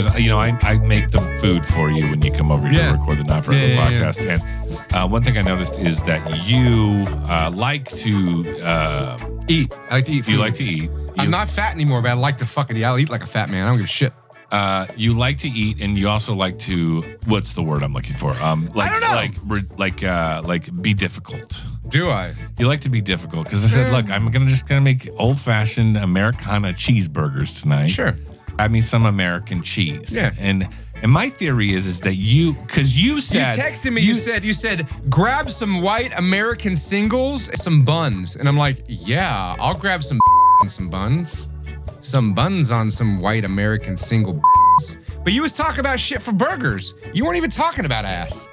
because I make the food for you when you come over here to record the Not Forever podcast. And one thing I noticed is that you like to eat. I like to eat food. You like to eat. I'm not fat anymore, but I like to fucking eat. I'll eat like a fat man. I don't give a shit. You like to eat, and you also like to. What's the word I'm looking for? I don't know. Like be difficult. Do I? You like to be difficult because I said, look, I'm gonna make old-fashioned Americana cheeseburgers tonight. Sure. Add me some American cheese. Yeah. And my theory is that you said you texted me. You said grab some white American singles, some buns, and I'm like, yeah, I'll grab some buns. Some buns on some white American single. But you was talking about shit for burgers. You weren't even talking about ass.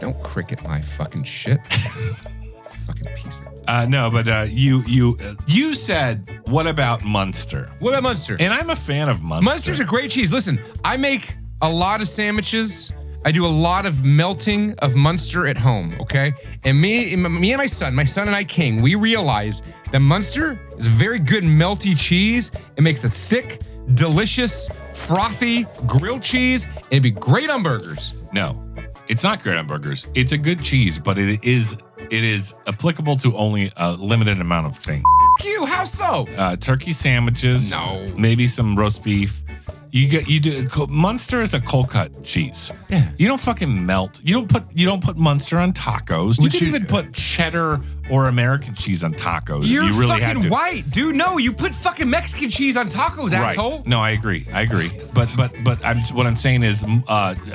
Don't cricket my fucking shit. Fucking piece of. No, but you said, what about Munster? What about Munster? And I'm a fan of Munster. Munster's a great cheese. Listen, I make a lot of sandwiches. I do a lot of melting of Munster at home, okay? And me and my son and I, King, we realized that Munster is a very good melty cheese. It makes a thick, delicious, frothy grilled cheese. It'd be great on burgers. No, it's not great on burgers. It's a good cheese, but it is applicable to only a limited amount of things. You, how so? Turkey sandwiches. No. Maybe some roast beef. You do Munster is a cold cut cheese. Yeah. You don't fucking melt. You don't put Munster on tacos. You can even put cheddar or American cheese on tacos. You're if you really fucking white, dude. No, you put fucking Mexican cheese on tacos, right. asshole. No, I agree. But what I'm saying is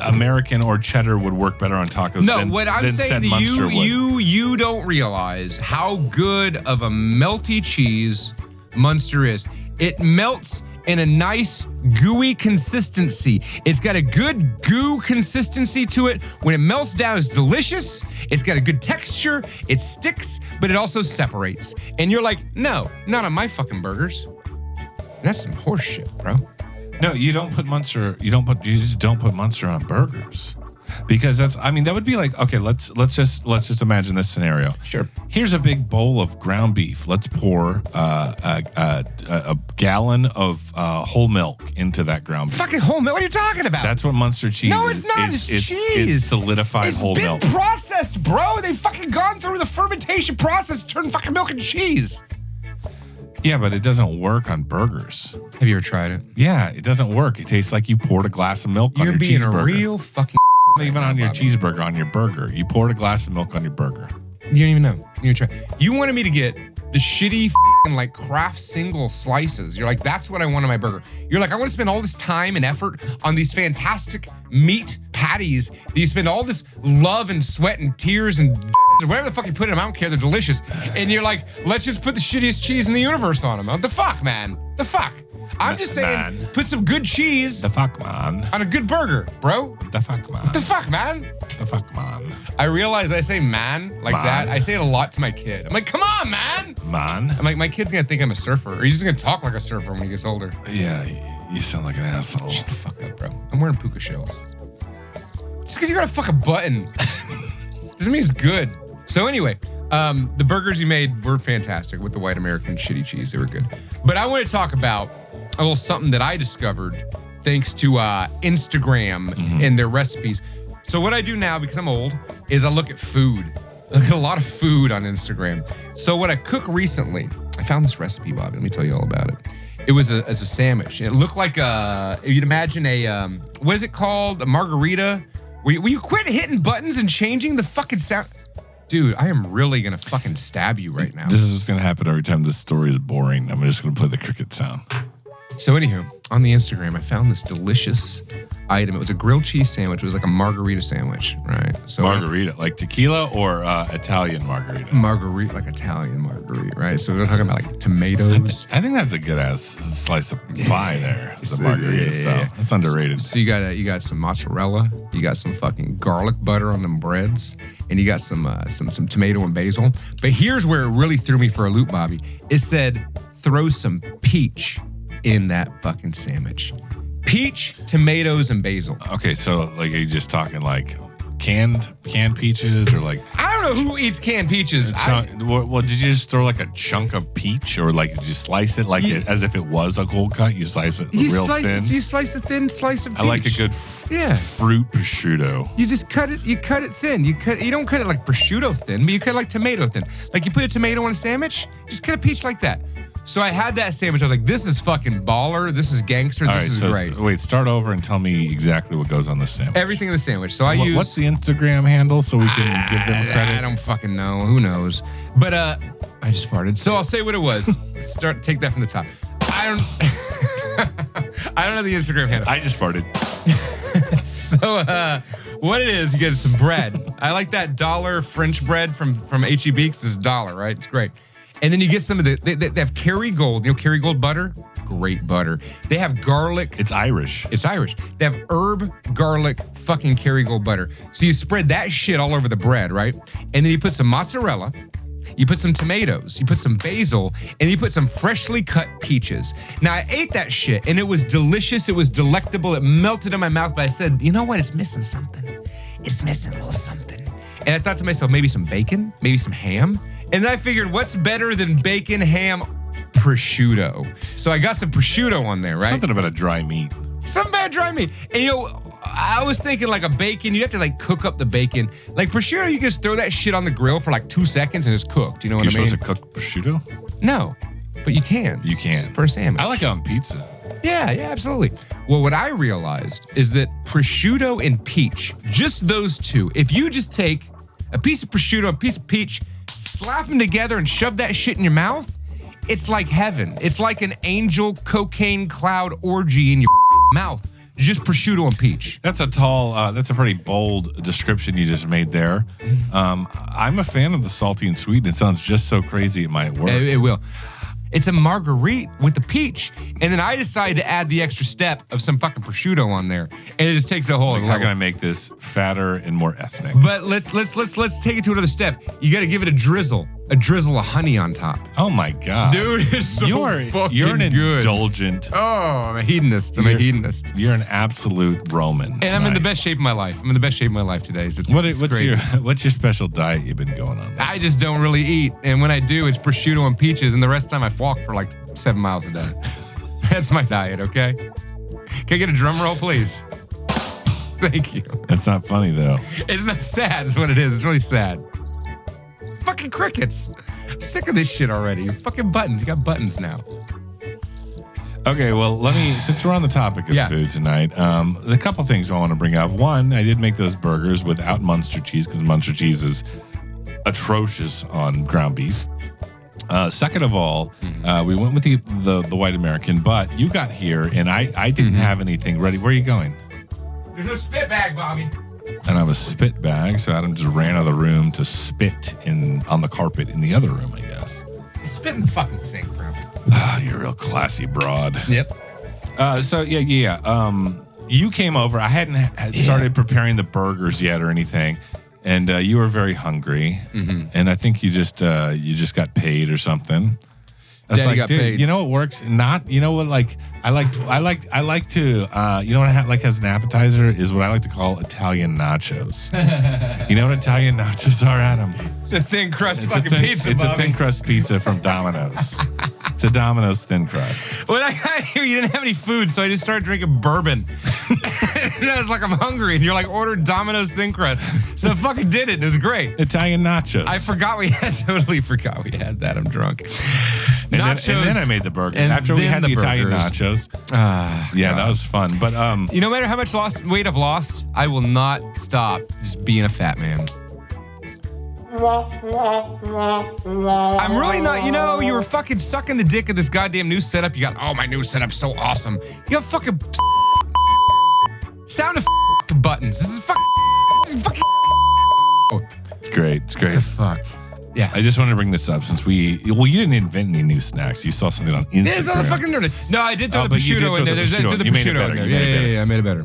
American or cheddar would work better on tacos. No, what I'm saying to you don't realize how good of a melty cheese Munster is. It melts in a nice gooey consistency. It's got a good goo consistency to it. When it melts down, it's delicious. It's got a good texture. It sticks, but it also separates. And you're like, no, not on my fucking burgers. That's some horse shit, bro. No, you don't put Munster. You just don't put Munster on burgers. Because that would be like, okay, let's just imagine this scenario. Sure. Here's a big bowl of ground beef. Let's pour a gallon of whole milk into that ground beef. Fucking whole milk? What are you talking about? That's what Munster cheese is. No, it's not. It's cheese. It's solidified whole milk. It's been processed, bro. They've fucking gone through the fermentation process to turn fucking milk into cheese. Yeah, but it doesn't work on burgers. Have you ever tried it? Yeah, it doesn't work. It tastes like you poured a glass of milk on your cheeseburger. You're being a real fucking even on your cheeseburger, on your burger. You poured a glass of milk on your burger. You don't even know. You wanted me to get the shitty like Kraft single slices. You're like, that's what I want on my burger. You're like, I want to spend all this time and effort on these fantastic meat patties that you spend all this love and sweat and tears and whatever the fuck you put in them. I don't care. They're delicious. And you're like, let's just put the shittiest cheese in the universe on them. What the fuck, man? The fuck? I'm just saying, put some good cheese the fuck, man. on a good burger, bro. The fuck, man. What the fuck, man? The fuck, man. I realize I say man like that. I say it a lot to my kid. I'm like, come on, man. Man. I'm like, my kid's going to think I'm a surfer. Or he's just going to talk like a surfer when he gets older. Yeah, you sound like an asshole. Shut the fuck up, bro. I'm wearing puka shells. Just because you got a fucking button doesn't mean it's good. So anyway, the burgers you made were fantastic with the white American shitty cheese. They were good. But I want to talk about a little something that I discovered thanks to Instagram and their recipes. So what I do now, because I'm old, is I look at food. I look at a lot of food on Instagram. So what I cooked recently, I found this recipe, Bobby. Let me tell you all about it. It was a sandwich. It looked like you'd imagine what is it called? A margarita? Will you quit hitting buttons and changing the fucking sound? Dude, I am really going to fucking stab you right now. This is what's going to happen every time this story is boring. I'm just going to play the cricket sound. So anywho, on the Instagram, I found this delicious item. It was a grilled cheese sandwich. It was like a margarita sandwich, right? So margarita, like tequila or Italian margarita? Margarita, like Italian margarita, right? So we're talking about like tomatoes. I think that's a good ass slice of pie there. The margarita stuff. That's underrated. So you got some mozzarella, you got some fucking garlic butter on them breads, and you got some tomato and basil. But here's where it really threw me for a loop, Bobby. It said throw some peach in that fucking sandwich. Peach, tomatoes, and basil. Okay, so like, are you just talking like canned peaches or like? I don't know who eats canned peaches. Well, did you just throw like a chunk of peach, or like did you slice it like as if it was a cold cut? You slice it real thin. You slice a thin slice of peach. I like a good fruit prosciutto. You just cut it. You cut it thin. You don't cut it like prosciutto thin, but you cut it like tomato thin. Like you put a tomato on a sandwich. Just cut a peach like that. So I had that sandwich. I was like, this is fucking baller. This is gangster. This is great. Wait, start over and tell me exactly what goes on the sandwich. Everything in the sandwich. So I use. What's the Instagram handle so we can give them credit? I don't fucking know. Who knows? But I just farted. So I'll say what it was. Take that from the top. I don't know the Instagram handle. I just farted. So what it is, you get some bread. I like that dollar French bread from HEB because it's $1, right? It's great. And then you get some of they have Kerrygold. You know Kerrygold butter? Great butter. They have garlic. It's Irish. It's Irish. They have herb, garlic, fucking Kerrygold butter. So you spread that shit all over the bread, right? And then you put some mozzarella. You put some tomatoes, you put some basil, and you put some freshly cut peaches. Now, I ate that shit, and it was delicious. It was delectable. It melted in my mouth, but I said, you know what? It's missing something. It's missing a little something. And I thought to myself, maybe some bacon, maybe some ham. And then I figured, what's better than bacon, ham, prosciutto? So I got some prosciutto on there, right? Something about a dry meat. Something about dry meat. And you know, I was thinking like a bacon, you have to like cook up the bacon. Like prosciutto, you can just throw that shit on the grill for like 2 seconds and it's cooked. You know what I mean? You're supposed to cook prosciutto? No, but you can. You can. For a sandwich. I like it on pizza. Yeah, absolutely. Well, what I realized is that prosciutto and peach, just those two, if you just take a piece of prosciutto, a piece of peach, slap them together and shove that shit in your mouth, it's like heaven. It's like an angel cocaine cloud orgy in your mouth. Just prosciutto and peach. That's a pretty bold description you just made there. I'm a fan of the salty and sweet. It sounds just so crazy it might work. It will. It's a marguerite with the peach. And then I decided to add the extra step of some fucking prosciutto on there. And it just takes a whole level. How can I make this fatter and more ethnic? But let's take it to another step. You got to give it a drizzle of honey on top. Oh my God. Dude, it's so fucking you're an good. Indulgent. Oh, I'm a hedonist. You're an absolute Roman. And I'm in the best shape of my life. I'm in the best shape of my life today. So what's your special diet you've been going on? I just don't really eat. And when I do, it's prosciutto and peaches. And the rest of the time I walk for like 7 miles a day. That's my diet, okay? Can I get a drum roll, please? Thank you. That's not funny, though. It's not sad, is what it is. It's really sad. Fucking crickets. I'm sick of this shit already. Fucking buttons. You got buttons now. Okay, well, since we're on the topic of food tonight, a couple things I want to bring up. One, I did make those burgers without Munster cheese because Munster cheese is atrocious on ground beef. Second of all, we went with the white American, but you got here and I didn't have anything ready. Where are you going? There's no spit bag, Bobby. I don't have a spit bag, so Adam just ran out of the room to spit on the carpet in the other room, I guess. Spit in the fucking sink, bro. You're a real classy broad. Yep. You came over. I hadn't started preparing the burgers yet or anything, and you were very hungry. Mm-hmm. And I think you just got paid or something. Daddy got paid. You know what works? You know what? Like I like to. You know what I like as an appetizer is what I like to call Italian nachos. You know what Italian nachos are, Adam? It's a thin crust pizza. It's Bobby. a thin crust pizza from Domino's. It's a Domino's thin crust. When I got here, you didn't have any food, so I just started drinking bourbon. And I was like, I'm hungry, and you're like, order Domino's thin crust. So I fucking did it. It was great. Italian nachos. I totally forgot we had that. I'm drunk. And then I made the burger. After we had the Italian nachos. That was fun. But no matter how much weight I've lost, I will not stop just being a fat man. I'm really not, you were fucking sucking the dick of this goddamn new setup. You got, my new setup's so awesome. You got fucking sound of buttons. This is fucking. It's great. It's great. What the fuck? Yeah. I just wanted to bring this up since you didn't invent any new snacks. You saw something on Instagram. There's other fucking nerd. No, I did throw the prosciutto in there. There's the prosciutto in there. Yeah, I made it better.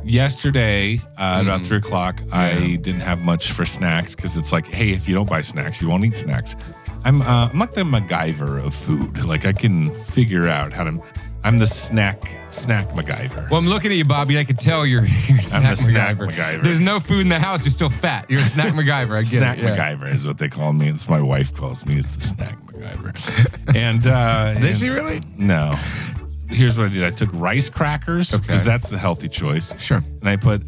Yesterday, about 3 o'clock, I didn't have much for snacks because it's like, hey, if you don't buy snacks, you won't eat snacks. I'm like the MacGyver of food. Like I can figure out how to. I'm the snack MacGyver. Well, I'm looking at you, Bobby. I can tell you're snack MacGyver. There's no food in the house. You're still fat. You're a snack MacGyver. I get snack it. Yeah. MacGyver is what they call me. It's my wife calls me. It's the snack MacGyver. And did she really? No. Here's what I did. I took rice crackers because that's the healthy choice. Sure. And I put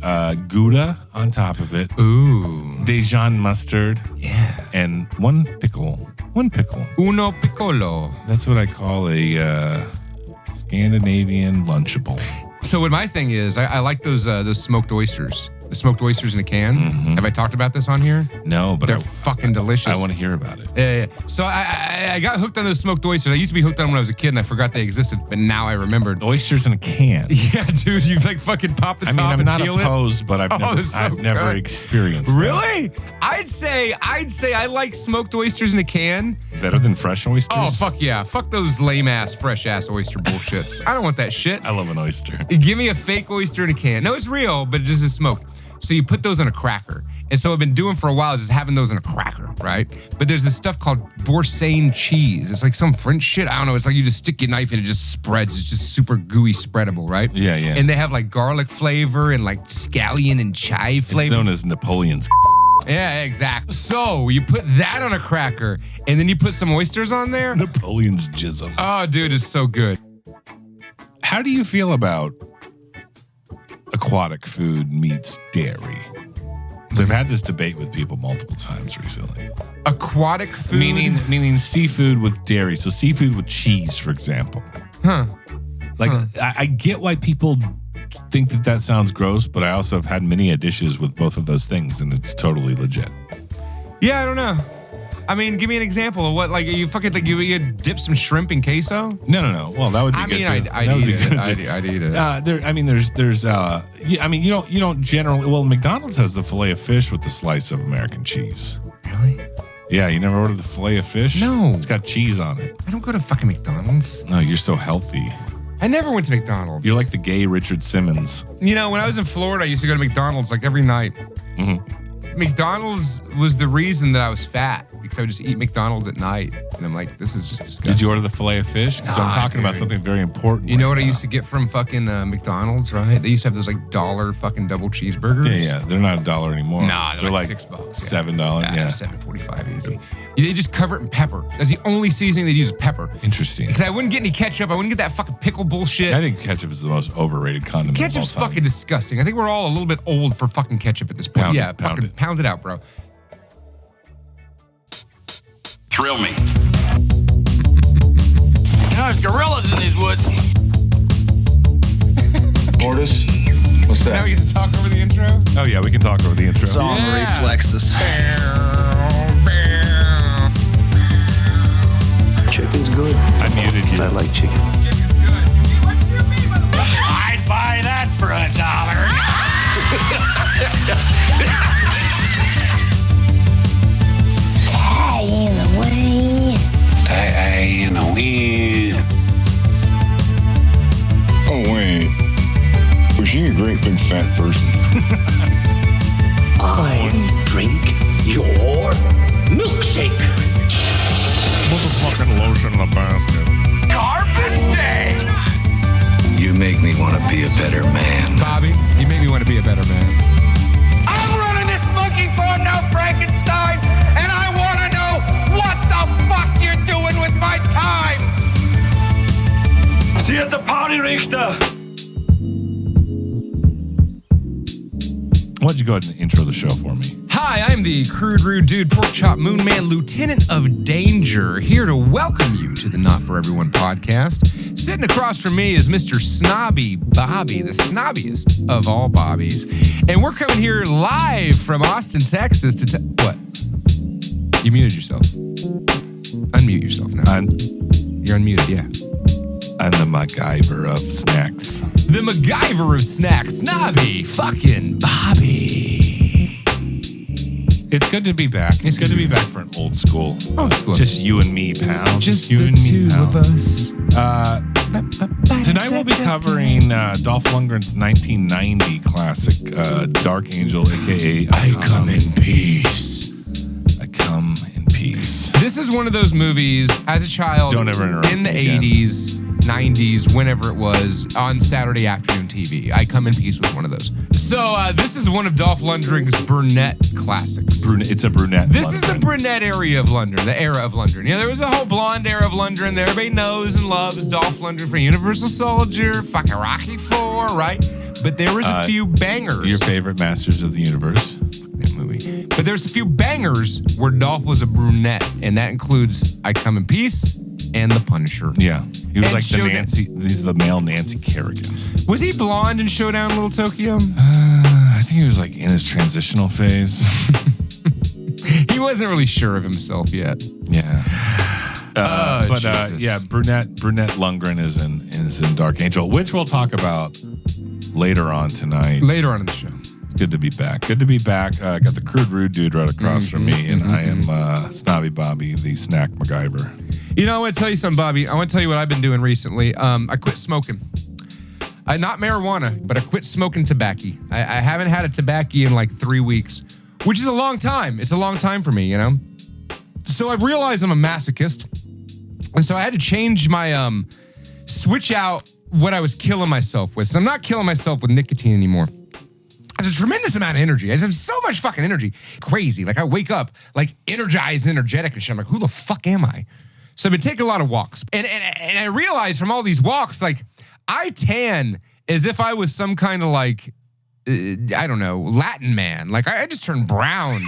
Gouda on top of it. Ooh. Dijon mustard. Yeah. And one pickle. Uno piccolo. That's what I call a Scandinavian Lunchable. So what my thing is, I like those smoked oysters. The smoked oysters in a can. Mm-hmm. Have I talked about this on here? No, but they're fucking delicious. I want to hear about it. Yeah. So I got hooked on those smoked oysters. I used to be hooked on them when I was a kid, and I forgot they existed, but now I remembered. Oysters in a can. Yeah, dude, you like fucking pop the top and peel it. I'm not opposed, but I've never experienced. Really? That. I'd say I like smoked oysters in a can. Better than fresh oysters? Oh, fuck yeah. Fuck those lame-ass, fresh-ass oyster bullshits. I don't want that shit. I love an oyster. Give me a fake oyster in a can. No, it's real, but it just is smoked. So you put those on a cracker. And so what I've been doing for a while is just having those in a cracker, right? But there's this stuff called Boursin cheese. It's like some French shit. I don't know. It's like you just stick your knife and it just spreads. It's just super gooey, spreadable, right? Yeah. And they have like garlic flavor and like scallion and chive flavor. It's known as Napoleon's. Yeah, exactly. So you put that on a cracker and then you put some oysters on there. Napoleon's jism. Oh, dude, it's so good. How do you feel about aquatic food meets dairy? So I've had this debate with people multiple times recently. Aquatic food? Meaning seafood with dairy. So seafood with cheese, for example. I get why people think that sounds gross, but I also have had many dishes with both of those things, and it's totally legit. Yeah, I don't know. I mean, give me an example of what, like, you fucking, like, you dip some shrimp in queso? No. Well, that would be good. I'd eat it. You don't generally, well, McDonald's has the filet of fish with the slice of American cheese. Really? Yeah, you never ordered the filet of fish? No. It's got cheese on it. I don't go to fucking McDonald's. No, you're so healthy. I never went to McDonald's. You're like the gay Richard Simmons. You know, when I was in Florida, I used to go to McDonald's like every night. Mm-hmm. McDonald's was the reason that I was fat because I would just eat McDonald's at night. And I'm like, this is just disgusting. Did you order the filet of fish? Because I'm talking about something very important. You know what I used to get from fucking McDonald's, right? They used to have those like $1 fucking double cheeseburgers. Yeah. They're not $1 anymore. Nah, they're like $6. $7. Yeah, $7.45 easy. They just cover it in pepper. That's the only seasoning they use is pepper. Interesting. Because I wouldn't get any ketchup. I wouldn't get that fucking pickle bullshit. I think ketchup is the most overrated condiment. Ketchup's fucking disgusting. I think we're all a little bit old for fucking ketchup at this point. Pound it out, bro. Thrill me. You know, there's gorillas in these woods. Mortis, what's that? Now we get to talk over the intro? Oh, yeah, we can talk over the intro. Song reflexes. Chicken's good. I muted you. I like chicken. I'd buy that for $1. In the wind. Oh, wait. Was you a great big fat person? I drink your milkshake. Put the fucking lotion in the basket. Carpet day. You make me want to be a better man. Bobby, you make me want to be a better man. I'm running this monkey farm now, Frankenstein, and I want to know what the fuck you're doing with my time. See you at the party, Richter. Why don't you go ahead and intro the show for me? Hi, I'm the crude, rude dude, pork chop, moon man, lieutenant of danger, here to welcome you to the Not For Everyone podcast. Sitting across from me is Mr. Snobby Bobby, the snobbiest of all Bobbies. And we're coming here live from Austin, Texas to what? You muted yourself. Unmute yourself now. You're unmuted, yeah. I'm the MacGyver of snacks. The MacGyver of snacks, Snobby fucking Bobby. It's good to be back. It's good to be back for an old school. Old school. Just you and me, pal. Just you the and me, two pal. of us. Tonight we'll be covering Dolph Lundgren's 1990 classic, Dark Angel, a.k.a. I Come in Peace. I Come in Peace. This is one of those movies, as a child, Don't ever interrupt in the me again. 80s, 90s, whenever it was, on Saturday afternoon TV. I Come in Peace was one of those. So this is one of Dolph Lundgren's brunette classics. It's a brunette. This is the brunette area of Lundgren, the era of Lundgren. You know, there was a whole blonde era of Lundgren that everybody knows and loves. Dolph Lundgren for Universal Soldier, fucking Rocky IV, right? But there was a few bangers. Your favorite Masters of the Universe. That movie. But there's a few bangers where Dolph was a brunette, and that includes I Come in Peace and The Punisher. Yeah. He was And like the Showdown. Nancy. He's the male Nancy Kerrigan. Was he blonde in Showdown Little Tokyo? I think he was like in his transitional phase. He wasn't really sure of himself yet. Yeah. Jesus. Yeah, Brunette Lundgren is in Dark Angel, which we'll talk about later on tonight. Later on in the show. Good to be back. Got the Crude Rude dude right across from me, and I am Snobby Bobby, the Snack MacGyver. You know, I want to tell you something, Bobby. I want to tell you what I've been doing recently. I quit smoking. Not marijuana, but I quit smoking tobacco. I haven't had a tobacco in like 3 weeks, which is a long time. It's a long time for me, you know? So I've realized I'm a masochist. And so I had to change my, switch out what I was killing myself with. So I'm not killing myself with nicotine anymore. I have a tremendous amount of energy. I have so much fucking energy. Crazy. Like I wake up like energized, energetic and shit. I'm like, who the fuck am I? So I've been taking a lot of walks. And I realized from all these walks, like I tan as if I was some kind of like, I don't know, Latin man. Like I just turned brown.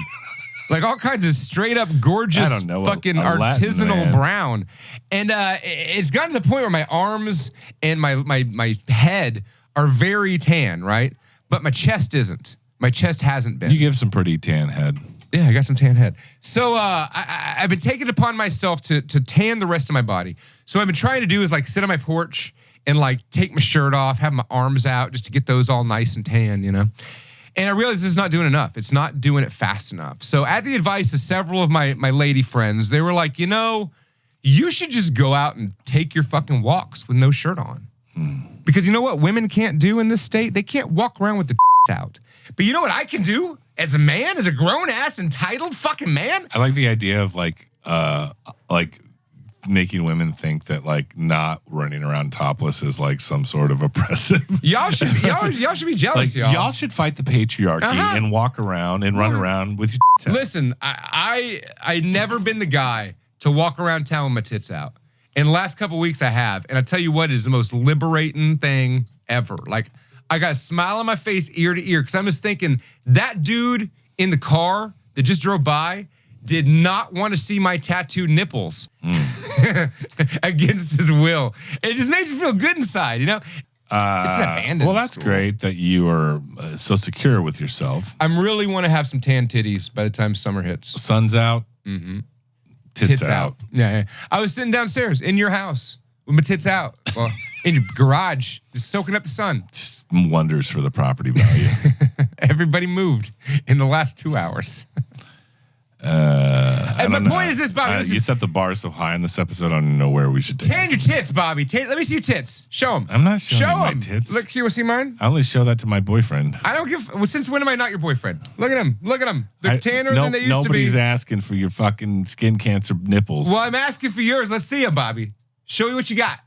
Like all kinds of straight up gorgeous fucking artisanal brown. And it's gotten to the point where my arms and my head are very tan, right? But my chest isn't. My chest hasn't been. You give some pretty tan head. Yeah, I got some tan head. So I've been taking it upon myself to tan the rest of my body. So what I've been trying to do is like sit on my porch and like take my shirt off, have my arms out just to get those all nice and tan, you know? And I realized this is not doing enough. It's not doing it fast enough. So at the advice of several of my lady friends, they were like, you know, you should just go out and take your fucking walks with no shirt on. Because you know what women can't do in this state? They can't walk around with the out. But you know what I can do as a man, as a grown-ass, entitled fucking man? I like the idea of like making women think that like not running around topless is like some sort of oppressive. Y'all should be jealous, like, y'all should fight the patriarchy and walk around and run around with your out. Listen, I never been the guy to walk around town with my tits out. In the last couple of weeks I have, and I tell you what is the most liberating thing ever. Like I got a smile on my face ear to ear because I'm just thinking that dude in the car that just drove by did not want to see my tattooed nipples against his will. It just makes me feel good inside, you know? It's an abandoned Well, that's school. great that you are so secure with yourself. I really want to have some tan titties by the time summer hits. Sun's out. Tits out. Yeah. I was sitting downstairs in your house with my tits out. Well, in your garage, just soaking up the sun. Wonders for the property value. Everybody moved in the last 2 hours. And my point is this, Bobby. You set the bar so high in this episode, I don't know where we should take Tan your tits, Bobby. Let me see your tits. Show them. I'm not showing you my 'em. tits. Look, here, see mine? I only show that to my boyfriend. I don't give... Well, since when am I not your boyfriend? Look at them. Look at them. They're tanner than they used to be. Nobody's asking for your fucking skin cancer nipples. Well, I'm asking for yours. Let's see them, Bobby. Show me what you got.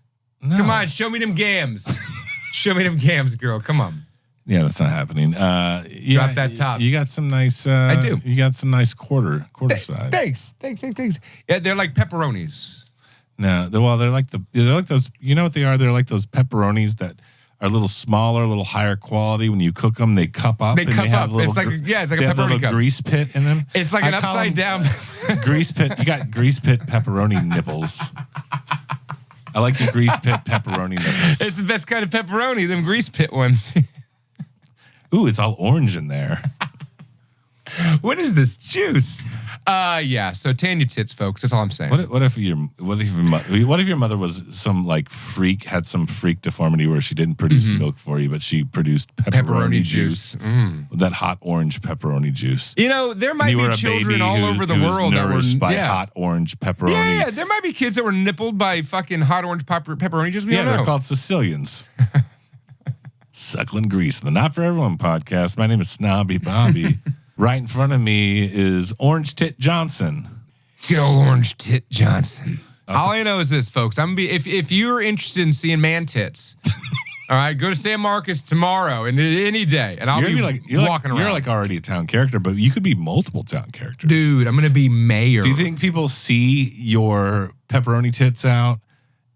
No. Come on, show me them gams. Show me them gams, girl. Come on. Yeah, that's not happening. Drop that top. You got some nice. I do. You got some nice quarter size. Thanks. Yeah, they're like pepperonis. No, they're like those. You know what they are? They're like those pepperonis that are a little smaller, a little higher quality. When you cook them, they cup up. They cup up. It's like a pepperoni cup. Grease pit in them. It's like an upside down grease pit. You got grease pit pepperoni nipples. I like the grease pit pepperoni nipples. It's the best kind of pepperoni, them grease pit ones. Ooh, it's all orange in there. What is this juice? Yeah. So tan your tits, folks. That's all I'm saying. What if your mother was some like freak, had some freak deformity where she didn't produce milk for you, but she produced pepperoni juice. That hot orange pepperoni juice. You know, there might be children all over the world that were nourished by hot orange pepperoni. Yeah, there might be kids that were nippled by fucking hot orange pepperoni juice. We don't know. They're called Sicilians. Suckling Grease, the Not For Everyone podcast. My name is Snobby Bobby. Right in front of me is Orange Tit Johnson. Good old Orange Tit Johnson. All I know is this, folks. I'm gonna be if you're interested in seeing man tits, all right, go to San Marcos tomorrow and any day, and I'll be walking around. You're like already a town character, but you could be multiple town characters. Dude, I'm gonna be mayor. Do you think people see your pepperoni tits out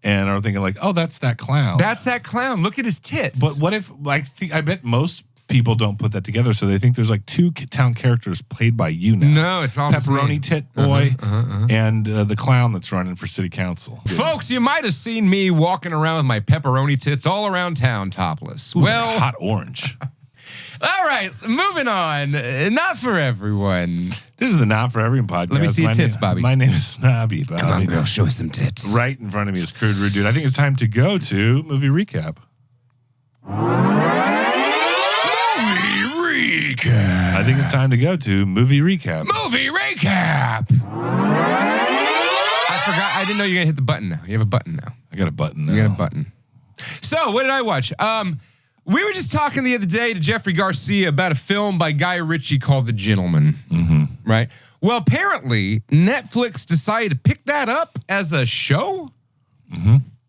and are thinking like, oh, that's that clown? That's that clown. Look at his tits. But what if, I bet most people don't put that together, so they think there's like two town characters played by you now. No, it's all Pepperoni Tit Boy and the clown that's running for city council. Folks, you might have seen me walking around with my pepperoni tits all around town topless. Ooh, well, hot orange. All right, moving on. Not for everyone. This is the Not For Everyone podcast. Let me see your tits, Bobby. My name is Snobby Bobby. Come on, girl, show us some tits. Right in front of me is Crude Rude Dude. I think it's time to go to movie recap. I think it's time to go to movie recap. Movie recap. I forgot. I didn't know you were gonna hit the button now. You have a button now. I got a button now. You got a button. So, what did I watch? We were just talking the other day to Jeffrey Garcia about a film by Guy Ritchie called The Gentleman. Mm-hmm. Right? Well, apparently, Netflix decided to pick that up as a show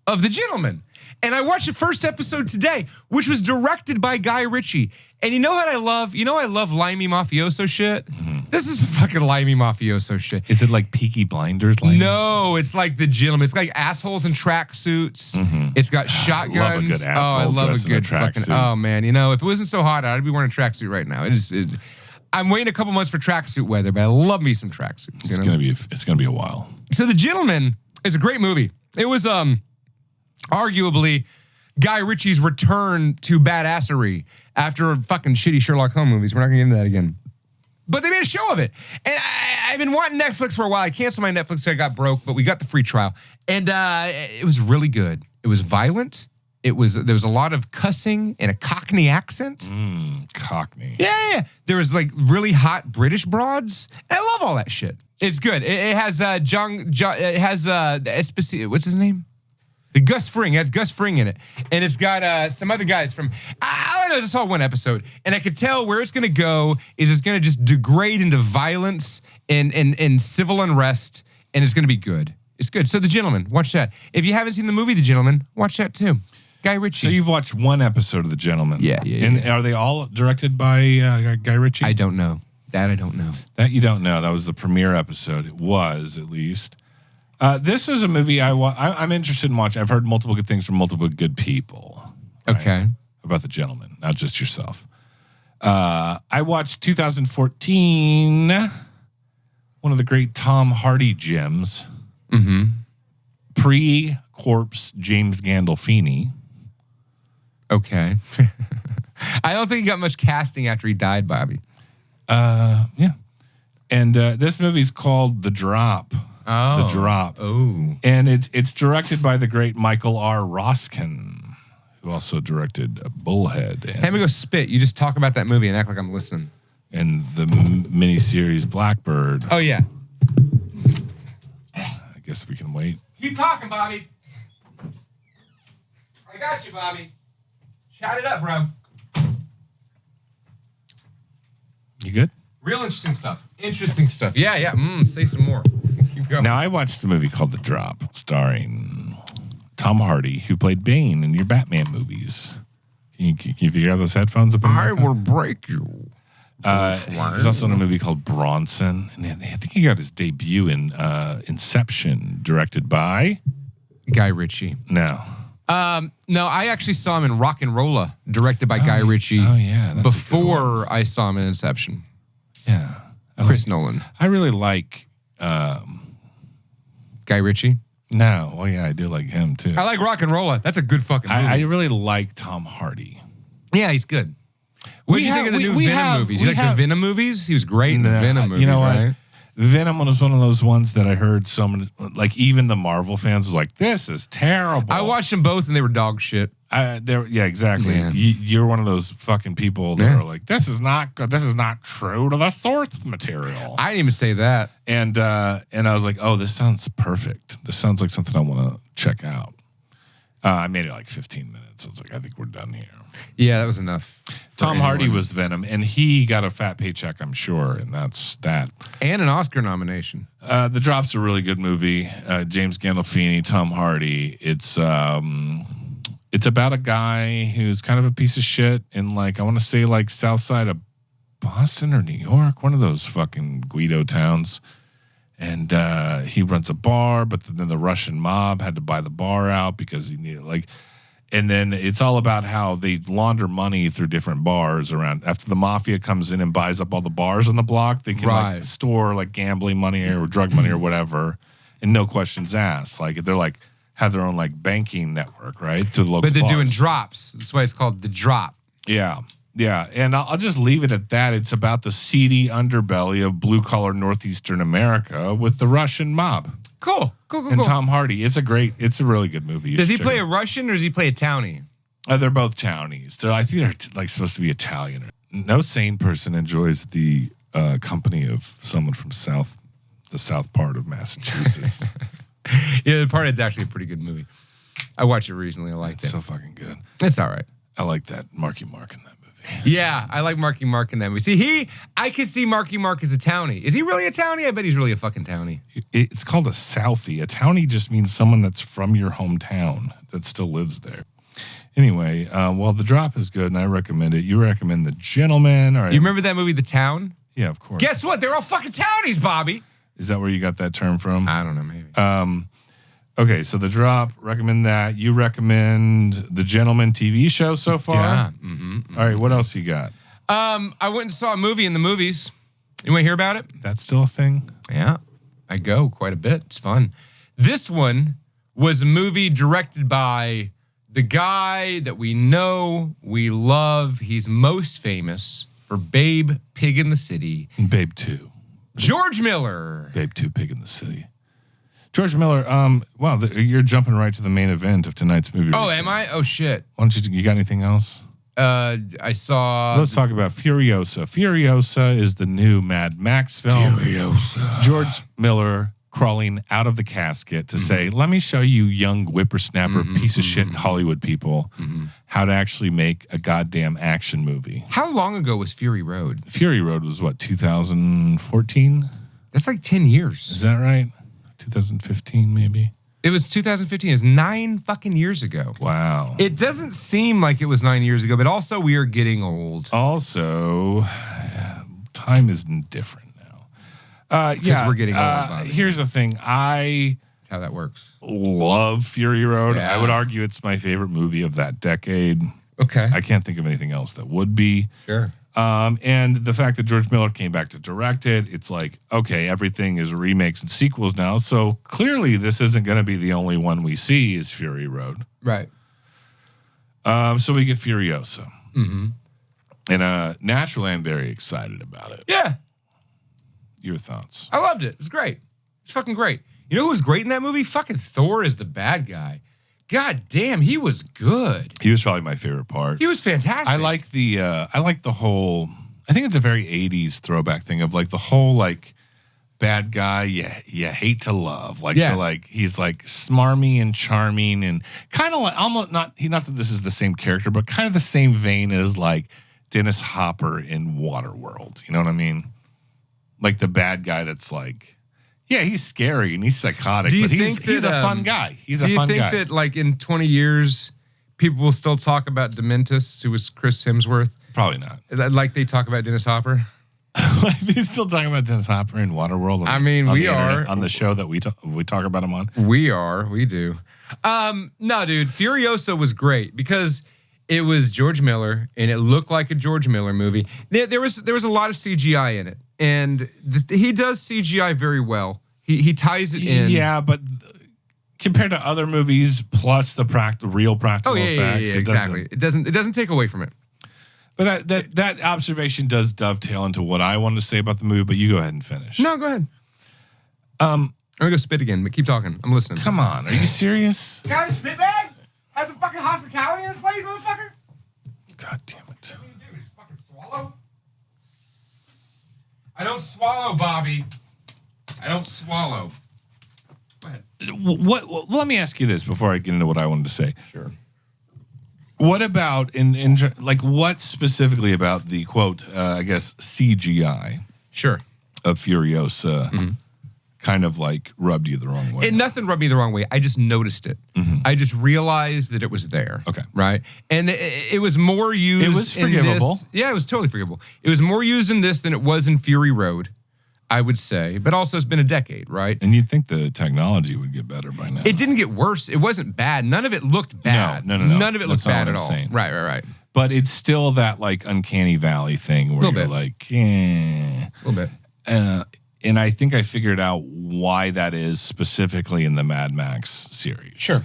of The Gentleman. And I watched the first episode today, which was directed by Guy Ritchie. And you know what I love? You know I love limey mafioso shit? This is fucking limey mafioso shit. Is it like Peaky Blinders? No, it's like The Gentleman. It's like assholes in tracksuits. It's got shotguns. Love a good asshole I love a good fucking. Oh man, you know if it wasn't so hot, I'd be wearing a tracksuit right now. I'm waiting a couple months for tracksuit weather, but I love me some tracksuits. It's gonna be a while. So The Gentleman is a great movie. It was arguably Guy Ritchie's return to badassery after fucking shitty Sherlock Holmes movies. We're not gonna get into that again. But they made a show of it. And I've been wanting Netflix for a while. I canceled my Netflix so I got broke, but we got the free trial. And it was really good. It was violent. There was a lot of cussing and a Cockney accent. Cockney. Yeah. There was like really hot British broads. And I love all that shit. It's good. It has Esposito. What's his name? Gus Fring. It has Gus Fring in it. And it's got some other guys from... all I know is I saw one episode. And I could tell where it's going to go is it's going to just degrade into violence and civil unrest. And it's going to be good. It's good. So The Gentleman, watch that. If you haven't seen the movie The Gentleman, watch that too. Guy Ritchie. So you've watched one episode of The Gentleman. Yeah. And are they all directed by Guy Ritchie? I don't know. That I don't know. That you don't know. That was the premiere episode. It was, at least. This is a movie I'm interested in watching. I've heard multiple good things from multiple good people. Right? Okay. About The Gentleman, not just yourself. I watched 2014, one of the great Tom Hardy gems. Pre-corpse James Gandolfini. Okay. I don't think he got much casting after he died, Bobby. Yeah. And this movie's called The Drop. Oh. The Drop. Oh. And it's directed by the great Michael R. Roskin, who also directed Bullhead. And, Let me go spit. You just talk about that movie and act like I'm listening. And the miniseries Blackbird. Oh, yeah. I guess we can wait. Keep talking, Bobby. I got you, Bobby. Shout it up, bro. You good? Real interesting stuff. Interesting stuff. Yeah. Say some more. Keep going. Now, I watched a movie called The Drop, starring Tom Hardy, who played Bane in your Batman movies. Can you figure out those headphones? I will break you. There's also a movie called Bronson, and I think he got his debut in Inception, directed by Guy Ritchie. No, I actually saw him in Rock and Rolla, directed by Guy Ritchie. Oh yeah, that's before I saw him in Inception. Yeah, Chris Nolan. I really like Guy Ritchie. No, well yeah, I do like him too. I like Rock and Rolla. That's a good fucking movie. I really like Tom Hardy. Yeah, he's good. What did you think of the new Venom movies? You like the Venom movies? He was great in the Venom movies, you know what? right? Venom was one of those ones that I heard someone, like even the Marvel fans was like, this is terrible. I watched them both and they were dog shit. Yeah, exactly. Yeah. You're one of those fucking people that are like, this is not good. This is not true to the source material. I didn't even say that. And I was like, oh, this sounds perfect. This sounds like something I want to check out. I made it like 15 minutes. I was like, I think we're done here. Yeah, that was enough. Tom Hardy was Venom, and he got a fat paycheck, I'm sure, and that's that. And an Oscar nomination. The Drop's a really good movie. James Gandolfini, Tom Hardy. It's about a guy who's kind of a piece of shit in, like, I want to say, like, south side of Boston or New York, one of those fucking Guido towns. And he runs a bar, but then the Russian mob had to buy the bar out because he needed, like... And then it's all about how they launder money through different bars around. After the mafia comes in and buys up all the bars on the block, they can like store like gambling money or drug money or whatever, and no questions asked. Like they're like have their own like banking network, right? To the local. But they're bars. doing drops. That's why it's called the drop. Yeah. Yeah. And I'll just leave it at that. It's about the seedy underbelly of blue collar Northeastern America with the Russian mob. Cool. And Tom Hardy. It's a really good movie. Does he play a Russian or does he play a townie? They're both townies. I think they're like supposed to be Italian. No sane person enjoys the company of someone from the south part of Massachusetts. Yeah, the part it's actually a pretty good movie. I watched it recently. I liked it. So fucking good. It's all right. I like that Marky Mark in that movie. Yeah, I like Marky Mark in that movie. See, I could see Marky Mark as a townie. Is he really a townie? I bet he's really a fucking townie. It's called a Southie. A townie just means someone that's from your hometown that still lives there. Anyway, well, The Drop is good, and I recommend it. You recommend The Gentleman. All right. You remember that movie, The Town? Yeah, of course. Guess what? They're all fucking townies, Bobby. Is that where you got that term from? I don't know, maybe. Okay, so The Drop, recommend that. You recommend The Gentleman TV show so far? Yeah. All right, what else you got? I went and saw a movie in the movies. You want to hear about it? That's still a thing? Yeah, I go quite a bit. It's fun. This one was a movie directed by the guy that we know, we love. He's most famous for Babe, Pig in the City. Babe 2. George Miller. Babe 2, Pig in the City. George Miller, wow, you're jumping right to the main event of tonight's movie. Oh, am I? Oh, shit. Why don't you got anything else? I saw... Let's talk about Furiosa. Furiosa is the new Mad Max film. Furiosa. George Miller crawling out of the casket to say, let me show you young whippersnapper piece of shit Hollywood people how to actually make a goddamn action movie. How long ago was Fury Road? Fury Road was what, 2014? That's like 10 years. Is that right? 2015 maybe? It was 2015. It's 9 fucking years ago. Wow. It doesn't seem like it was 9 years ago, but also we are getting old. Also, time is different now. Yeah, we're getting old, Bobby. Here's the thing. That's how that works. Love Fury Road. Yeah. I would argue it's my favorite movie of that decade. Okay. I can't think of anything else that would be. Sure. And the fact that George Miller came back to direct it, it's like, okay, everything is remakes and sequels now. So clearly this isn't going to be the only one we see is Fury Road. Right. So we get Furiosa. And naturally, I'm very excited about it. Yeah. Your thoughts? I loved it. It's great. It's fucking great. You know who was great in that movie? Fucking Thor is the bad guy. God damn, he was good. He was probably my favorite part. He was fantastic. I like the whole, I think it's a very 80s throwback thing of like the whole like bad guy you hate to love. Like, he's like smarmy and charming and kind of like almost not that this is the same character, but kind of the same vein as like Dennis Hopper in Waterworld. You know what I mean? Like the bad guy that's like, yeah, he's scary and he's psychotic, but he's a fun guy. He's a fun guy. Do you think that like in 20 years, people will still talk about Dementis, who was Chris Hemsworth? Probably not. Like they talk about Dennis Hopper? They're still talking about Dennis Hopper in Waterworld. I mean, we are. On the show that we talk about him on. We do. No, dude, Furiosa was great because it was George Miller and it looked like a George Miller movie. There was a lot of CGI in it. And he does CGI very well. He ties it in. Yeah, but compared to other movies, plus the real practical effects, exactly. It doesn't take away from it. But that observation does dovetail into what I wanted to say about the movie. But you go ahead and finish. No, go ahead. I'm gonna go spit again, but keep talking. I'm listening. Come on, are you serious? Can I have a spit bag? Have some fucking hospitality in this place, motherfucker. God damn it! What do? Just fucking swallow? I don't swallow, Bobby. I don't swallow. Let me ask you this before I get into what I wanted to say. Sure. What about what specifically about the quote? I guess CGI. Sure. Of Furiosa, kind of like rubbed you the wrong way. Nothing rubbed me the wrong way. I just noticed it. I just realized that it was there. Okay. Right? And it was more used. It was forgivable. Yeah, it was totally forgivable. It was more used in this than it was in Fury Road, I would say. But also, it's been a decade, right? And you'd think the technology would get better by now. It didn't get worse. It wasn't bad. None of it looked bad. No. None of it looked bad at all. Saying. Right. But it's still that like uncanny valley thing where you're like, a little bit. And I think I figured out why that is specifically in the Mad Max series. Sure.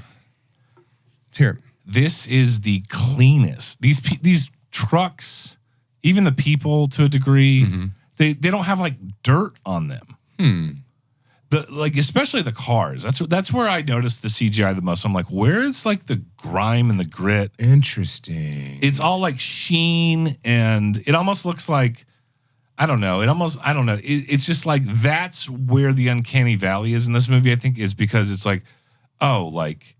Let's hear it. This is the cleanest. These trucks, even the people to a degree, they don't have like dirt on them. Especially the cars. That's where I noticed the CGI the most. I'm like, where is like the grime and the grit? Interesting. It's all like sheen, and it almost looks like, I don't know. It's just like that's where the uncanny valley is in this movie, I think, is because it's like, oh, like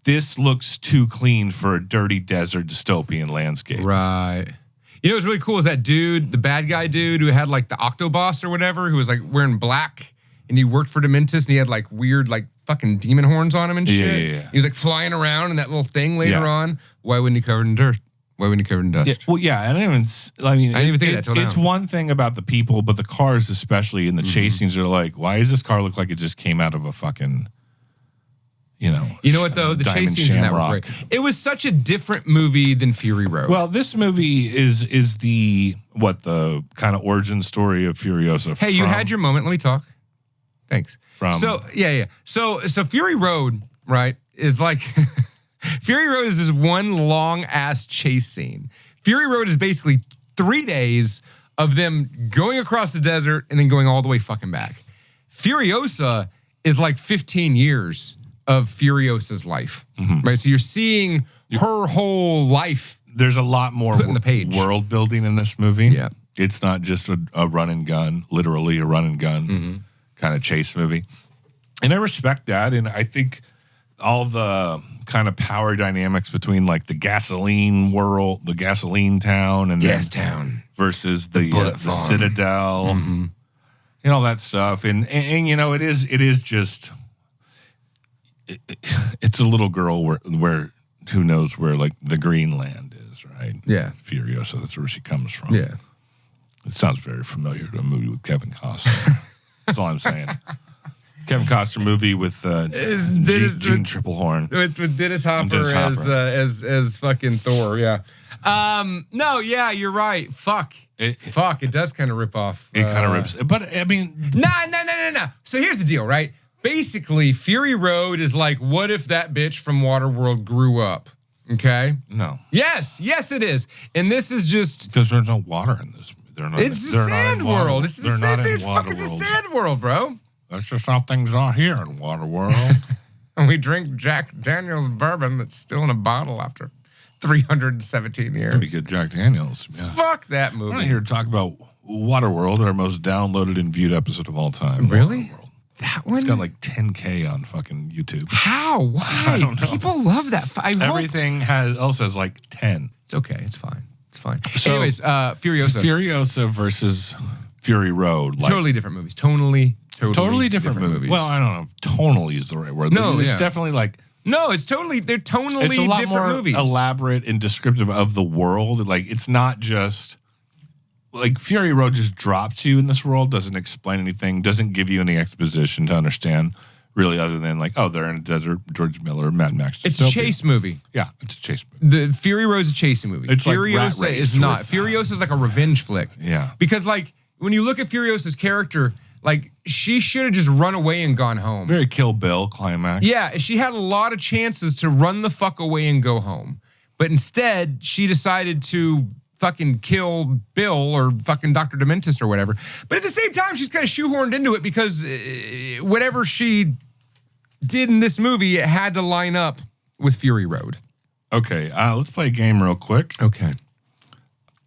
this looks too clean for a dirty desert dystopian landscape. Right. You know what's really cool is that dude, the bad guy dude who had like the Octoboss or whatever, who was like wearing black and he worked for Dementis and he had like weird like fucking demon horns on him and shit. Yeah. He was like flying around in that little thing later on. Why wouldn't he cover it in dirt? Why wouldn't he cover it in dust? I didn't even think of that till now. It's one thing about the people, but the cars especially in the chasings are like, why does this car look like it just came out of a fucking, You know what though? The chase scenes in that were great. It was such a different movie than Fury Road. Well, this movie is the kind of origin story of Furiosa. Hey, you had your moment. Let me talk. Thanks. So Fury Road, right, is like Fury Road is this one long ass chase scene. Fury Road is basically 3 days of them going across the desert and then going all the way fucking back. Furiosa is like 15 years of Furiosa's life, right? So you're seeing her whole life. There's a lot more world building in this movie. Yeah. It's not just a run and gun, literally a run and gun kind of chase movie. And I respect that. And I think all the kind of power dynamics between like the gasoline world, the gasoline town, and Gas Town versus the Citadel, all that stuff. And it is just, it's a little girl where who knows where like the green land is, right? Yeah. Furiosa, that's where she comes from. Yeah. It sounds very familiar to a movie with Kevin Costner. That's all I'm saying. Kevin Costner movie with Gene Triplehorn. With Dennis Hopper, as fucking Thor, yeah. No, yeah, you're right. It does kind of rip off. It kind of rips. But, I mean... No. So here's the deal, right? Basically, Fury Road is like, what if that bitch from Waterworld grew up? Okay? No. Yes, it is. And this is just... Because there's no water in this. It's the sand world. It's the same thing. It's fucking the sand world, bro. That's just how things are here in Waterworld. And we drink Jack Daniels bourbon that's still in a bottle after 317 years. Pretty good Jack Daniels. Yeah. Fuck that movie. We're not here to talk about Waterworld, our most downloaded and viewed episode of all time. Really? Waterworld. That one? It's got like 10K on fucking YouTube. How? Why? I don't know. People love that. Everything else has like 10. It's okay. It's fine. So, anyways, Furiosa. Furiosa versus Fury Road. Like, totally different movies. Totally different movies. Well, I don't know if tonally is the right word. No, it's definitely like... No, they're tonally it's a lot different more movies. Elaborate and descriptive of the world. Like, it's not just... Like, Fury Road just drops you in this world, doesn't explain anything, doesn't give you any exposition to understand, really, other than like, oh, they're in a desert, George Miller, Mad Max. It's a chase movie. Yeah, it's a chase movie. The Fury Road is a chasing movie. It's Furiosa like is not. Furiosa is like a revenge flick. Yeah. Because like, when you look at Furiosa's character, like, she should have just run away and gone home. Very Kill Bill climax. Yeah, she had a lot of chances to run the fuck away and go home. But instead, she decided to fucking kill Bill or fucking Dr. Dementis or whatever. But at the same time, she's kind of shoehorned into it because whatever she did in this movie, it had to line up with Fury Road. Okay, let's play a game real quick. Okay.